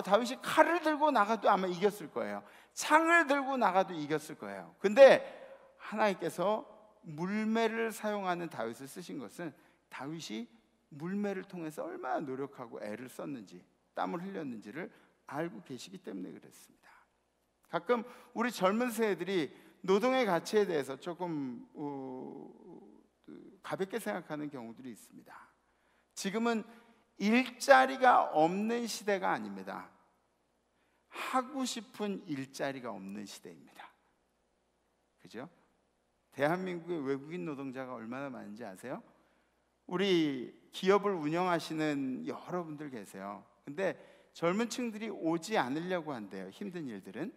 다윗이 칼을 들고 나가도 아마 이겼을 거예요. 창을 들고 나가도 이겼을 거예요. 근데 하나님께서 물매를 사용하는 다윗을 쓰신 것은 다윗이 물매를 통해서 얼마나 노력하고 애를 썼는지 땀을 흘렸는지를 알고 계시기 때문에 그랬습니다. 가끔 우리 젊은 세대들이 노동의 가치에 대해서 조금 가볍게 생각하는 경우들이 있습니다. 지금은 일자리가 없는 시대가 아닙니다. 하고 싶은 일자리가 없는 시대입니다. 그죠? 대한민국의 외국인 노동자가 얼마나 많은지 아세요? 우리 기업을 운영하시는 여러분들 계세요. 근데 젊은 층들이 오지 않으려고 한대요. 힘든 일들은.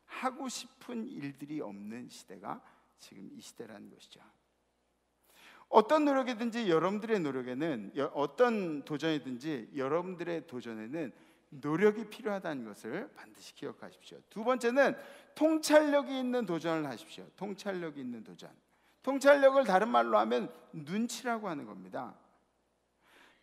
하고 싶은 일들이 없는 시대가 지금 이 시대라는 것이죠. 어떤 노력이든지 여러분들의 노력에는, 어떤 도전이든지 여러분들의 도전에는 노력이 필요하다는 것을 반드시 기억하십시오. 두 번째는 통찰력이 있는 도전을 하십시오. 통찰력이 있는 도전. 통찰력을 다른 말로 하면 눈치라고 하는 겁니다.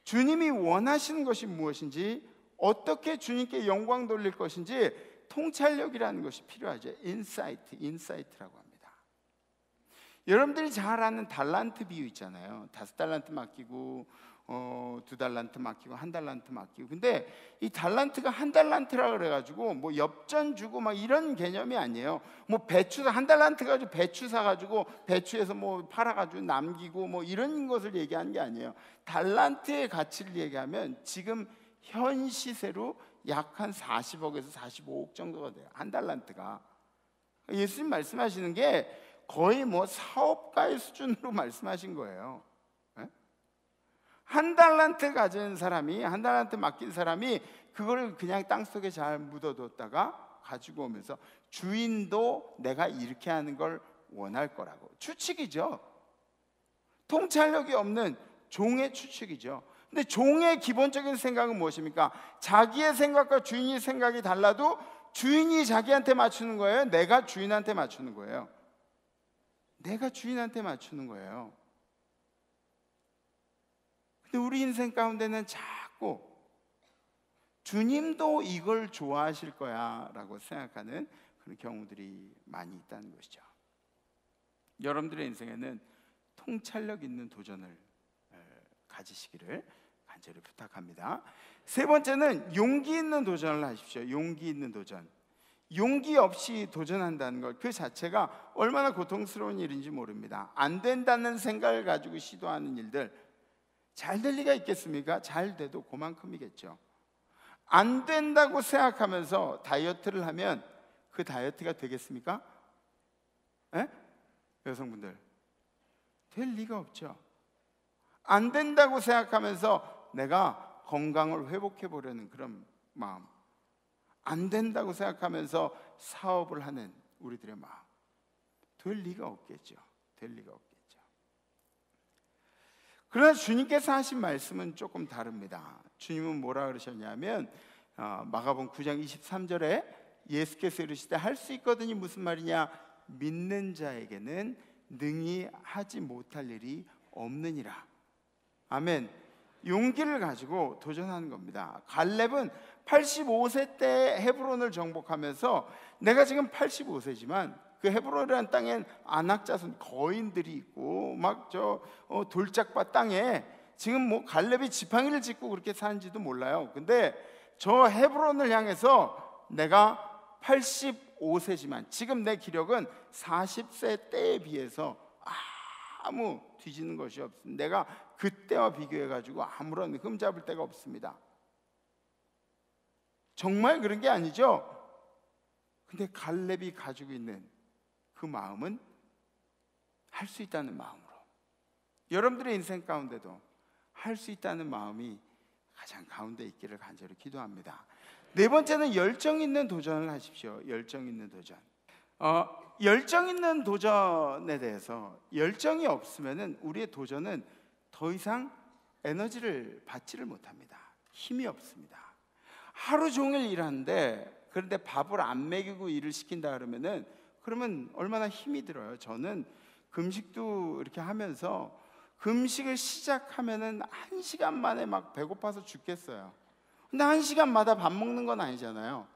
주님이 원하시는 것이 무엇인지, 어떻게 주님께 영광 돌릴 것인지 통찰력이라는 것이 필요하죠. 인사이트라고 합니다. 여러분들이 잘 아는 달란트 비유 있잖아요. 5달란트 맡기고 2달란트 맡기고 1달란트 맡기고. 근데 이 달란트가 1달란트라 그래가지고 뭐 엽전 주고 막 이런 개념이 아니에요. 뭐 배추 1달란트 가지고 배추 사가지고 배추에서 뭐 팔아가지고 남기고 뭐 이런 것을 얘기하는 게 아니에요. 달란트의 가치를 얘기하면 지금 현 시세로 약 한 40억에서 45억 정도가 돼요. 1달란트가. 예수님 말씀하시는 게 거의 뭐 사업가의 수준으로 말씀하신 거예요. 1달란트 가진 사람이, 1달란트 맡긴 사람이 그걸 그냥 땅속에 잘 묻어뒀다가 가지고 오면서 주인도 내가 이렇게 하는 걸 원할 거라고. 추측이죠. 통찰력이 없는 종의 추측이죠. 근데 종의 기본적인 생각은 무엇입니까? 자기의 생각과 주인의 생각이 달라도 주인이 자기한테 맞추는 거예요? 내가 주인한테 맞추는 거예요? 내가 주인한테 맞추는 거예요. 근데 우리 인생 가운데는 자꾸 주님도 이걸 좋아하실 거야 라고 생각하는 그런 경우들이 많이 있다는 것이죠. 여러분들의 인생에는 통찰력 있는 도전을 가지시기를 간절히 부탁합니다. 세 번째는 용기 있는 도전을 하십시오. 용기 있는 도전. 용기 없이 도전한다는 것, 그 자체가 얼마나 고통스러운 일인지 모릅니다. 안 된다는 생각을 가지고 시도하는 일들, 잘 될 리가 있겠습니까? 잘 돼도 그만큼이겠죠. 안 된다고 생각하면서 다이어트를 하면 그 다이어트가 되겠습니까? 에? 여성분들, 될 리가 없죠. 안 된다고 생각하면서 내가 건강을 회복해 보려는 그런 마음, 안 된다고 생각하면서 사업을 하는 우리들의 마음, 될 리가 없겠죠. 될 리가 없겠죠. 그러나 주님께서 하신 말씀은 조금 다릅니다. 주님은 뭐라 그러셨냐면 마가복음 9장 23절에 예수께서 이르시되 할 수 있거든이 무슨 말이냐? 믿는 자에게는 능히 하지 못할 일이 없느니라. 아멘. 용기를 가지고 도전하는 겁니다. 갈렙은 85세 때 헤브론을 정복하면서 내가 지금 85세지만 그 헤브론이라는 땅엔 안악자손 거인들이 있고 막 돌짝밭 땅에 지금 뭐 갈렙이 지팡이를 짚고 그렇게 사는지도 몰라요. 근데 저 헤브론을 향해서 내가 85세지만 지금 내 기력은 40세 때에 비해서 아무 뒤지는 것이 없습니다. 내가 그때와 비교해가지고 아무런 흠잡을 데가 없습니다. 정말 그런 게 아니죠? 근데 갈렙이 가지고 있는 그 마음은 할 수 있다는 마음으로, 여러분들의 인생 가운데도 할 수 있다는 마음이 가장 가운데 있기를 간절히 기도합니다. 네 번째는 열정 있는 도전을 하십시오. 열정 있는 도전. 열정 있는 도전에 대해서, 열정이 없으면은 우리의 도전은 더 이상 에너지를 받지를 못합니다. 힘이 없습니다. 하루 종일 일하는데 그런데 밥을 안 먹이고 일을 시킨다 그러면 얼마나 힘이 들어요. 저는 금식도 이렇게 하면서 금식을 시작하면은 1시간 만에 막 배고파서 죽겠어요. 근데 1시간마다 밥 먹는 건 아니잖아요.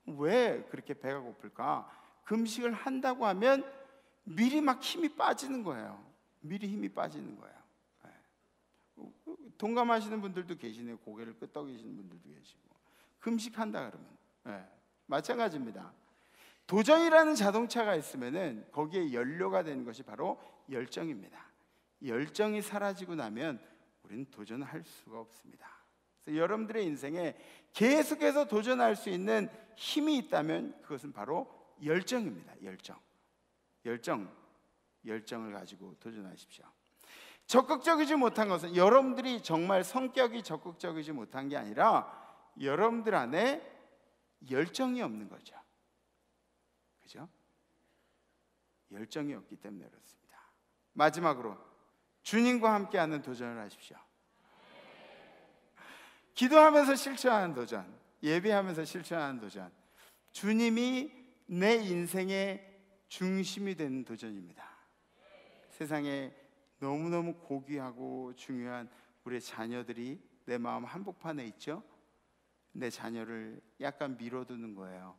왜 그렇게 배가 고플까? 금식을 한다고 하면 미리 막 힘이 빠지는 거예요. 미리 힘이 빠지는 거예요. 동감하시는 분들도 계시네요. 고개를 끄덕이시는 분들도 계시고. 금식한다 그러면 마찬가지입니다. 도전이라는 자동차가 있으면은 거기에 연료가 되는 것이 바로 열정입니다. 열정이 사라지고 나면 우리는 도전을 할 수가 없습니다. 그래서 여러분들의 인생에 계속해서 도전할 수 있는 힘이 있다면 그것은 바로 열정입니다. 열정을 가지고 도전하십시오. 적극적이지 못한 것은 여러분들이 정말 성격이 적극적이지 못한 게 아니라 여러분들 안에 열정이 없는 거죠. 그죠? 열정이 없기 때문에 그렇습니다. 마지막으로 주님과 함께하는 도전을 하십시오. 기도하면서 실천하는 도전, 예배하면서 실천하는 도전, 주님이 내 인생의 중심이 되는 도전입니다. 세상에 너무너무 고귀하고 중요한 우리 자녀들이 내 마음 한복판에 있죠. 내 자녀를 약간 미뤄두는 거예요.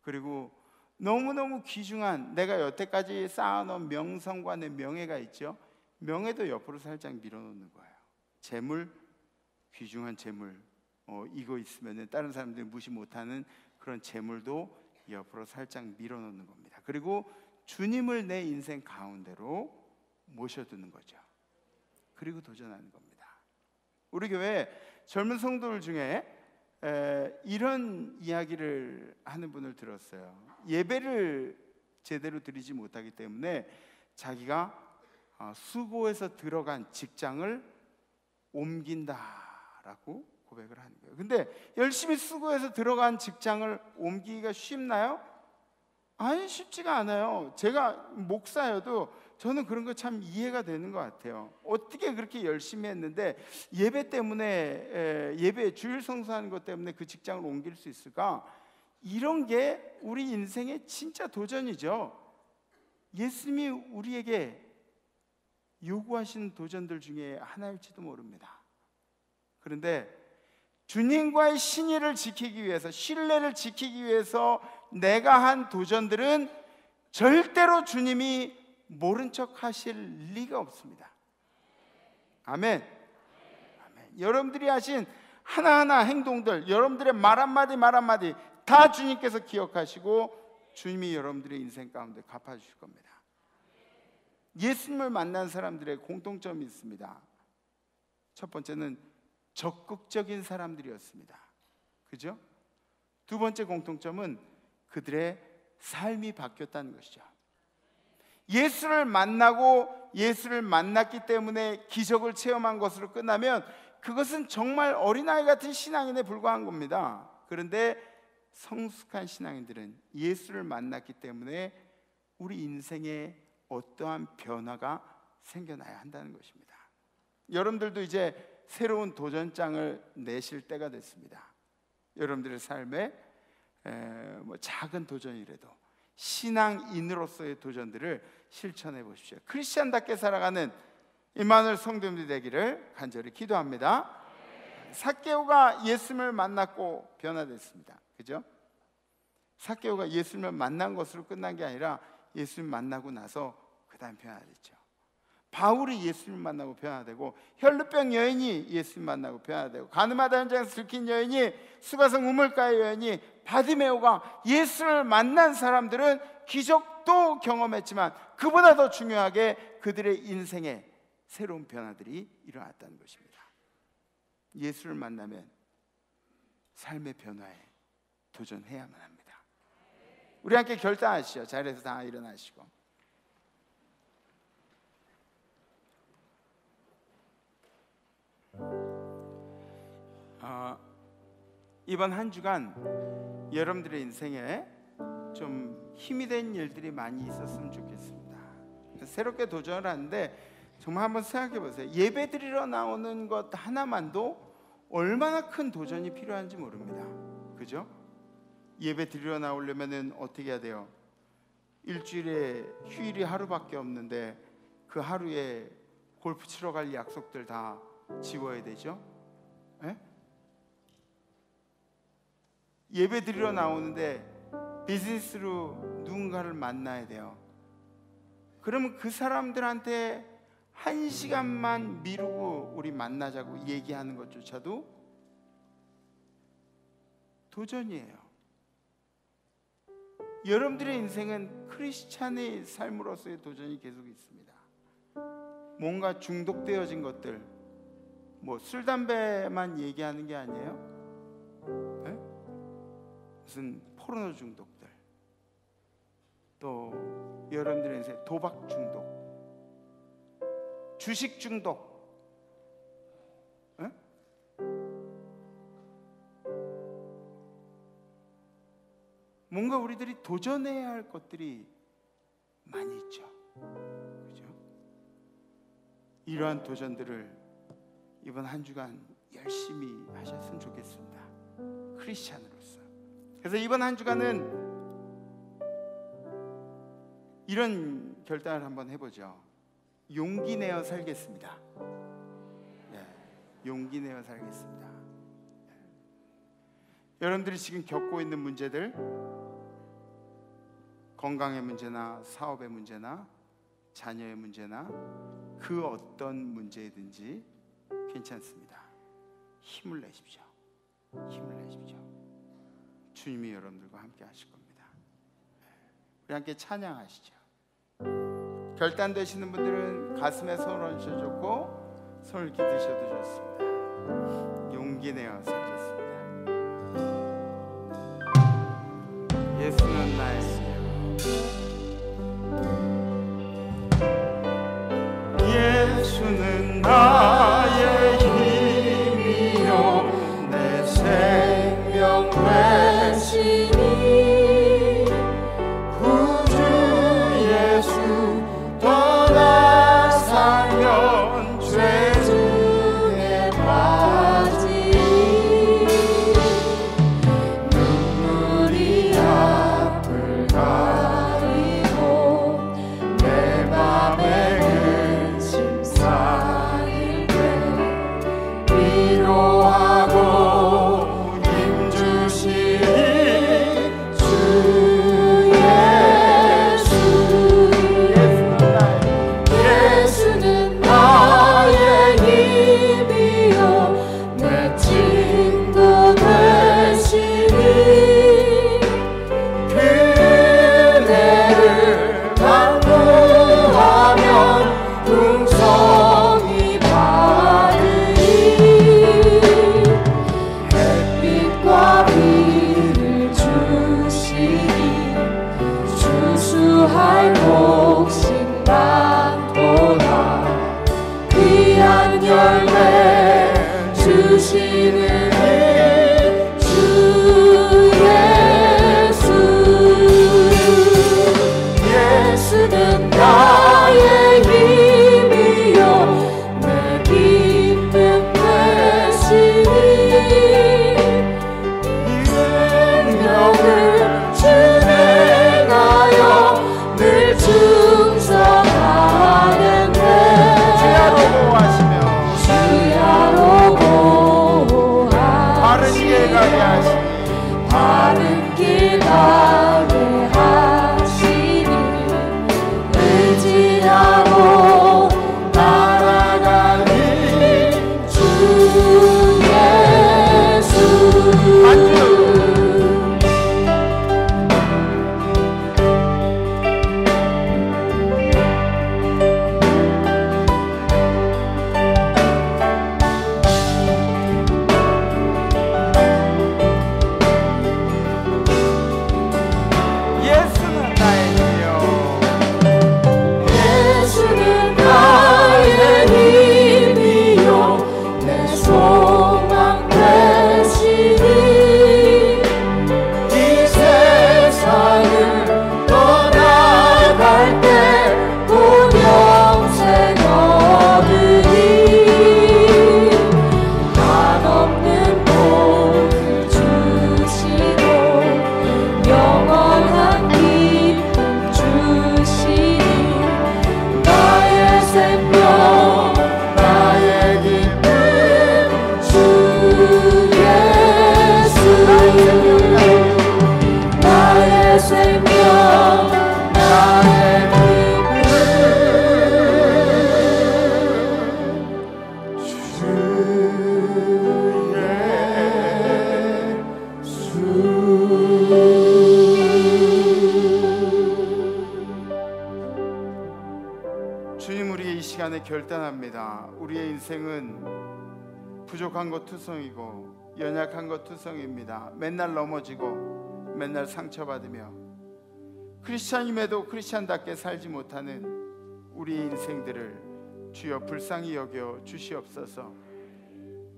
그리고 너무너무 귀중한 내가 여태까지 쌓아놓은 명성과 내 명예가 있죠. 명예도 옆으로 살짝 밀어놓는 거예요. 재물, 귀중한 재물, 이거 있으면 다른 사람들이 무시 못하는 그런 재물도 옆으로 살짝 밀어놓는 겁니다. 그리고 주님을 내 인생 가운데로 모셔두는 거죠. 그리고 도전하는 겁니다. 우리 교회 젊은 성도들 중에 이런 이야기를 하는 분을 들었어요. 예배를 제대로 드리지 못하기 때문에 자기가 수고해서 들어간 직장을 옮긴다라고 고백을 하는 거예요. 근데 열심히 수고해서 들어간 직장을 옮기기가 쉽나요? 아니, 쉽지가 않아요. 제가 목사여도 저는 그런 거 참 이해가 되는 것 같아요. 어떻게 그렇게 열심히 했는데 예배 때문에, 예배 주일 성수하는 것 때문에 그 직장을 옮길 수 있을까? 이런 게 우리 인생의 진짜 도전이죠. 예수님이 우리에게 요구하시는 도전들 중에 하나일지도 모릅니다. 그런데 주님과의 신의를 지키기 위해서, 신뢰를 지키기 위해서 내가 한 도전들은 절대로 주님이 모른 척 하실 리가 없습니다. 아멘. 아멘. 여러분들이 하신 하나하나 행동들, 여러분들의 말 한마디 다 주님께서 기억하시고 주님이 여러분들의 인생 가운데 갚아주실 겁니다. 예수님을 만난 사람들의 공통점이 있습니다. 첫 번째는 적극적인 사람들이었습니다. 그죠? 두 번째 공통점은 그들의 삶이 바뀌었다는 것이죠. 예수를 만나고 예수를 만났기 때문에 기적을 체험한 것으로 끝나면 그것은 정말 어린아이 같은 신앙인에 불과한 겁니다. 그런데 성숙한 신앙인들은 예수를 만났기 때문에 우리 인생에 어떠한 변화가 생겨나야 한다는 것입니다. 여러분들도 이제 새로운 도전장을 내실 때가 됐습니다. 여러분들의 삶에 작은 도전이라도 신앙인으로서의 도전들을 실천해 보십시오. 크리스찬답게 살아가는 임마누엘 성도님들이 되기를 간절히 기도합니다. 삭개오가 예수님을 만났고 변화됐습니다. 그죠? 삭개오가 예수님을 만난 것으로 끝난 게 아니라 예수님 만나고 나서 그 다음 변화됐죠. 바울이 예수님 만나고 변화되고, 혈루병 여인이 예수님 만나고 변화되고, 가늠하다 현장에서 들킨 여인이, 수가성 우물가의 여인이, 바디메오가 예수를 만난 사람들은 기적도 경험했지만 그보다 더 중요하게 그들의 인생에 새로운 변화들이 일어났다는 것입니다. 예수를 만나면 삶의 변화에 도전해야만 합니다. 우리 함께 결단하시죠. 자리에서 다 일어나시고. 이번 한 주간 여러분들의 인생에 좀 힘이 된 일들이 많이 있었으면 좋겠습니다. 새롭게 도전을 하는데 정말 한번 생각해 보세요. 예배 드리러 나오는 것 하나만도 얼마나 큰 도전이 필요한지 모릅니다. 그죠? 예배 드리러 나오려면 어떻게 해야 돼요? 일주일에 휴일이 하루밖에 없는데 그 하루에 골프 치러 갈 약속들 다 지워야 되죠? 예? 예배 드리러 나오는데 비즈니스로 누군가를 만나야 돼요. 그러면 그 사람들한테 1시간만 미루고 우리 만나자고 얘기하는 것조차도 도전이에요. 여러분들의 인생은 크리스찬의 삶으로서의 도전이 계속 있습니다. 뭔가 중독되어진 것들, 뭐 술, 담배만 얘기하는 게 아니에요. 네? 무슨 포르노 중독들, 또 여러분들의 인생 도박 중독, 주식 중독, 네? 뭔가 우리들이 도전해야 할 것들이 많이 있죠. 그죠? 이러한 도전들을 이번 한 주간 열심히 하셨으면 좋겠습니다. 크리스찬으로서. 그래서 이번 한 주간은 이런 결단을 한번 해보죠. 용기 내어 살겠습니다. 용기 내어 살겠습니다. 여러분들이 지금 겪고 있는 문제들, 건강의 문제나 사업의 문제나 자녀의 문제나 그 어떤 문제든지 괜찮습니다. 힘을 내십시오. 힘을 내십시오. 주님이 여러분들과 함께 하실 겁니다. 우리 함께 찬양하시죠. 결단되시는 분들은 가슴에 손을 얹으셔도 손을 이렇게 드셔도 좋습니다. 용기 내어 살겠습니다. 예수는 나의 예수는 나의 힘이요 내 생명 되시니 구주 예수 떠나 살면 죄 중에 빠지니 눈물이 앞을 가리고 내 맘에 근심 쌓일 때 위로하고 힘주시니 주 예수. 예수는 나의 힘이요 내 친구 되시니 그대를 간구하면 풍성이 받으니 햇빛과 비를 주시니 주수할 복심 많도다 귀한 열매 주시는 주 예수. 예수는 나의 힘이요 내 기쁨 되시니 생명을 준행하여 늘 충성하는데 주야로 보호하시며 주야로 보호하시며 바른 길 가게 하시니 바른 길 가게 하시니 의지하고 날아가니 주 예수. 예수는 나의 힘이요 예수는 나의 힘이요 내 소망 되시니 이 세상을 떠나갈 때 곧 영생 얻으니 한없는 복을 주시고 영원한 기쁨 주시니 나의 생명 나의 기쁨 주 예수. 나의 생명 나의 기쁨 주 예수. 주님, 우리 이 시간에 결단합니다. 우리의 인생은 부족한 것 투성이고 연약한 것 투성입니다. 맨날 넘어지고 맨날 상처받으며 크리스찬임에도 크리스찬답게 살지 못하는 우리 인생들을 주여 불쌍히 여겨 주시옵소서.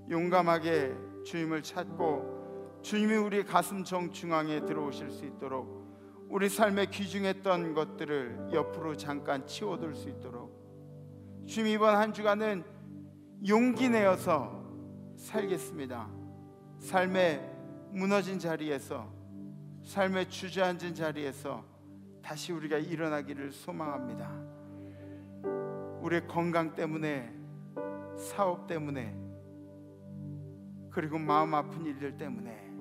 용감하게 주님을 찾고 주님이 우리 가슴 정중앙에 들어오실 수 있도록 우리 삶에 귀중했던 것들을 옆으로 잠깐 치워둘 수 있도록 주님, 이번 한 주간은 용기 내어서 살겠습니다. 삶의 무너진 자리에서, 삶의 주저앉은 자리에서 다시 우리가 일어나기를 소망합니다. 우리의 건강 때문에, 사업 때문에, 그리고 마음 아픈 일들 때문에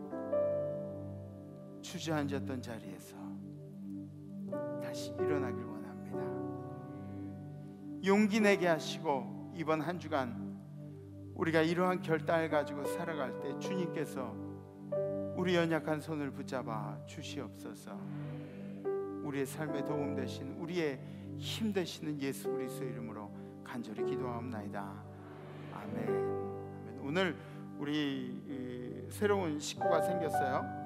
주저앉았던 자리에서 다시 일어나길 원합니다. 용기 내게 하시고 이번 한 주간 우리가 이러한 결단을 가지고 살아갈 때 주님께서 우리 연약한 손을 붙잡아 주시옵소서. 우리의 삶에 도움 되신, 우리의 힘 되시는 예수 그리스도 이름으로 간절히 기도하옵나이다. 아멘. 아멘. 오늘 우리 새로운 식구가 생겼어요.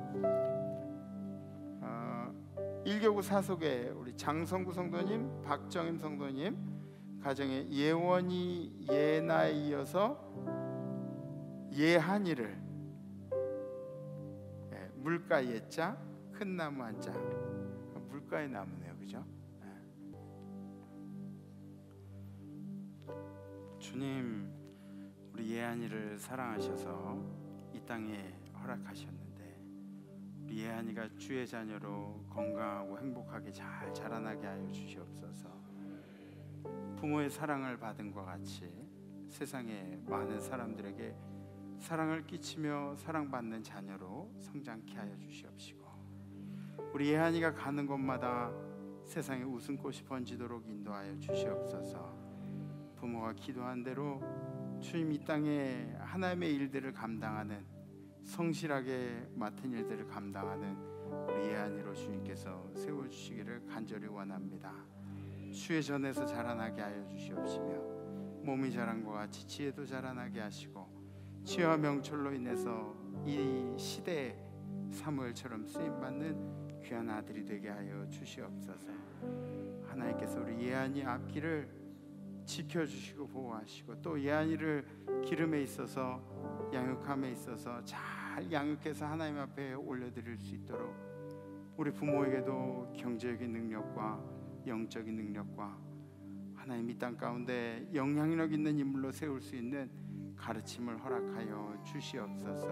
1교구 사속에 우리 장성구 성도님, 박정임 성도님 가정에 예원이 예나에 이어서 예한이를, 물가 예자, 큰 나무 한자, 물가의 나무네요, 그죠? 주님, 우리 예한이를 사랑하셔서 이 땅에 허락하셨는데 우리 예한이가 주의 자녀로 건강하고 행복하게 잘 자라나게 하여 주시옵소서. 부모의 사랑을 받은 것 같이 세상의 많은 사람들에게 사랑을 끼치며 사랑받는 자녀로 성장케 하여 주시옵시고, 우리 예한이가 가는 곳마다 세상에 웃음꽃이 번지도록 인도하여 주시옵소서. 부모가 기도한 대로 주님 이 땅에 하나님의 일들을 감당하는, 성실하게 맡은 일들을 감당하는 우리 예한이로 주님께서 세워주시기를 간절히 원합니다. 주의 전에서 자라나게 하여 주시옵시며 몸이 자란 것 같이 지혜도 자라나게 하시고 지혜와 명철로 인해서 이 시대에 사무엘처럼 쓰임받는 귀한 아들이 되게 하여 주시옵소서. 하나님께서 우리 예한이 앞길을 지켜주시고 보호하시고 또 예한이를 기름에 있어서, 양육함에 있어서 잘 양육해서 하나님 앞에 올려드릴 수 있도록 우리 부모에게도 경제적인 능력과 영적인 능력과 하나님 이 땅 가운데 영향력 있는 인물로 세울 수 있는 가르침을 허락하여 주시옵소서.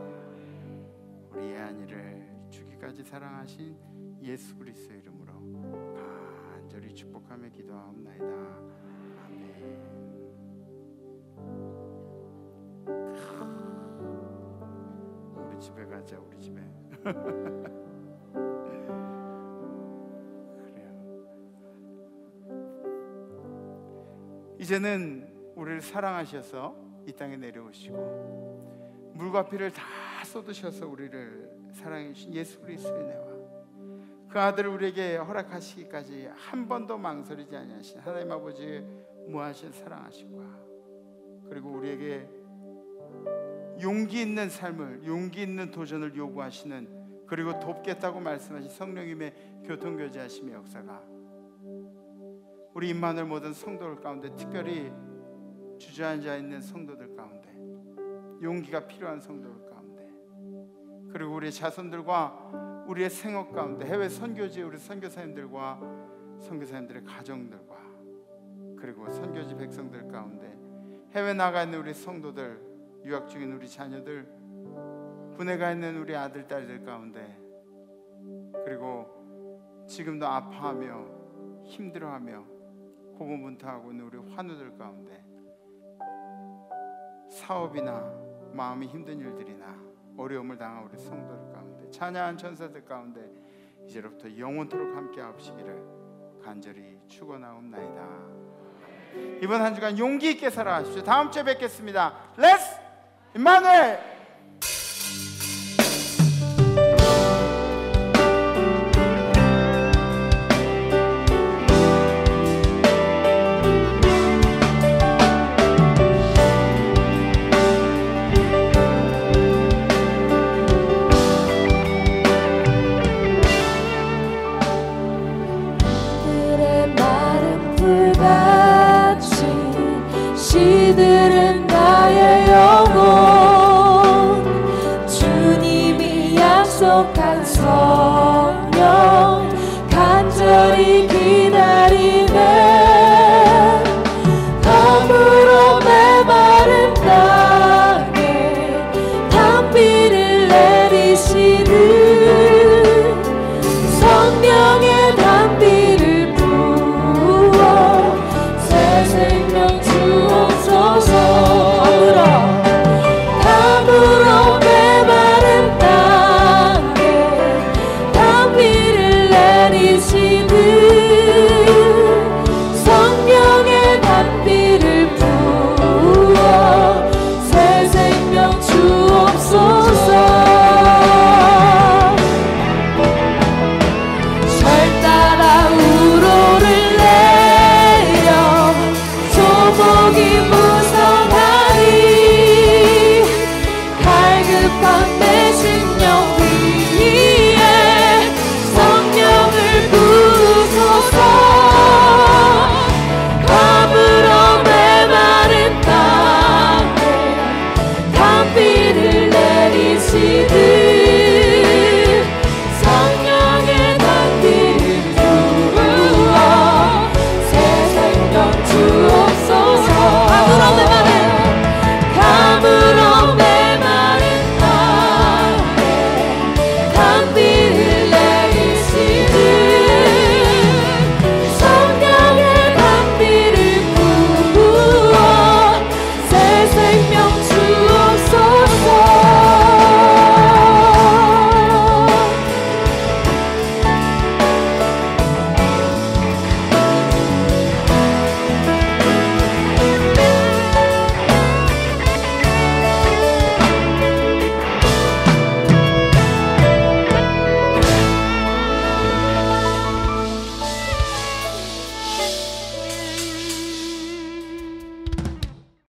우리 예한이를 주기까지 사랑하신 예수 그리스도 이름으로 간절히 축복하며 기도하옵나이다. 아멘. 우리 집에 가자, 우리 집에. 이제는 우리를 사랑하셔서 이 땅에 내려오시고 물과 피를 다 쏟으셔서 우리를 사랑해 주신 예수 그리스도의 은혜와 그 아들을 우리에게 허락하시기까지 한 번도 망설이지 아니하신 하나님 아버지의 무한하신 사랑하심과 그리고 우리에게 용기 있는 삶을, 용기 있는 도전을 요구하시는, 그리고 돕겠다고 말씀하신 성령님의 교통교제하심의 역사가 우리 임마누엘 모든 성도들 가운데, 특별히 주저앉아 있는 성도들 가운데, 용기가 필요한 성도들 가운데, 그리고 우리의 자손들과 우리의 생업 가운데, 해외 선교지에 우리 선교사님들과 선교사님들의 가정들과 그리고 선교지 백성들 가운데, 해외 나가 있는 우리 성도들, 유학 중인 우리 자녀들, 군에 가 있는 우리 아들 딸들 가운데, 그리고 지금도 아파하며 힘들어하며 고군분투하고 있는 우리 환우들 가운데, 사업이나 마음이 힘든 일들이나 어려움을 당한 우리 성도들 가운데, 찬양한 천사들 가운데 이제로부터 영원토록 함께 하옵시기를 간절히 축원하옵나이다. 이번 한 주간 용기 있게 살아가십시오. 다음 주에 뵙겠습니다. 렛츠 임마누엘.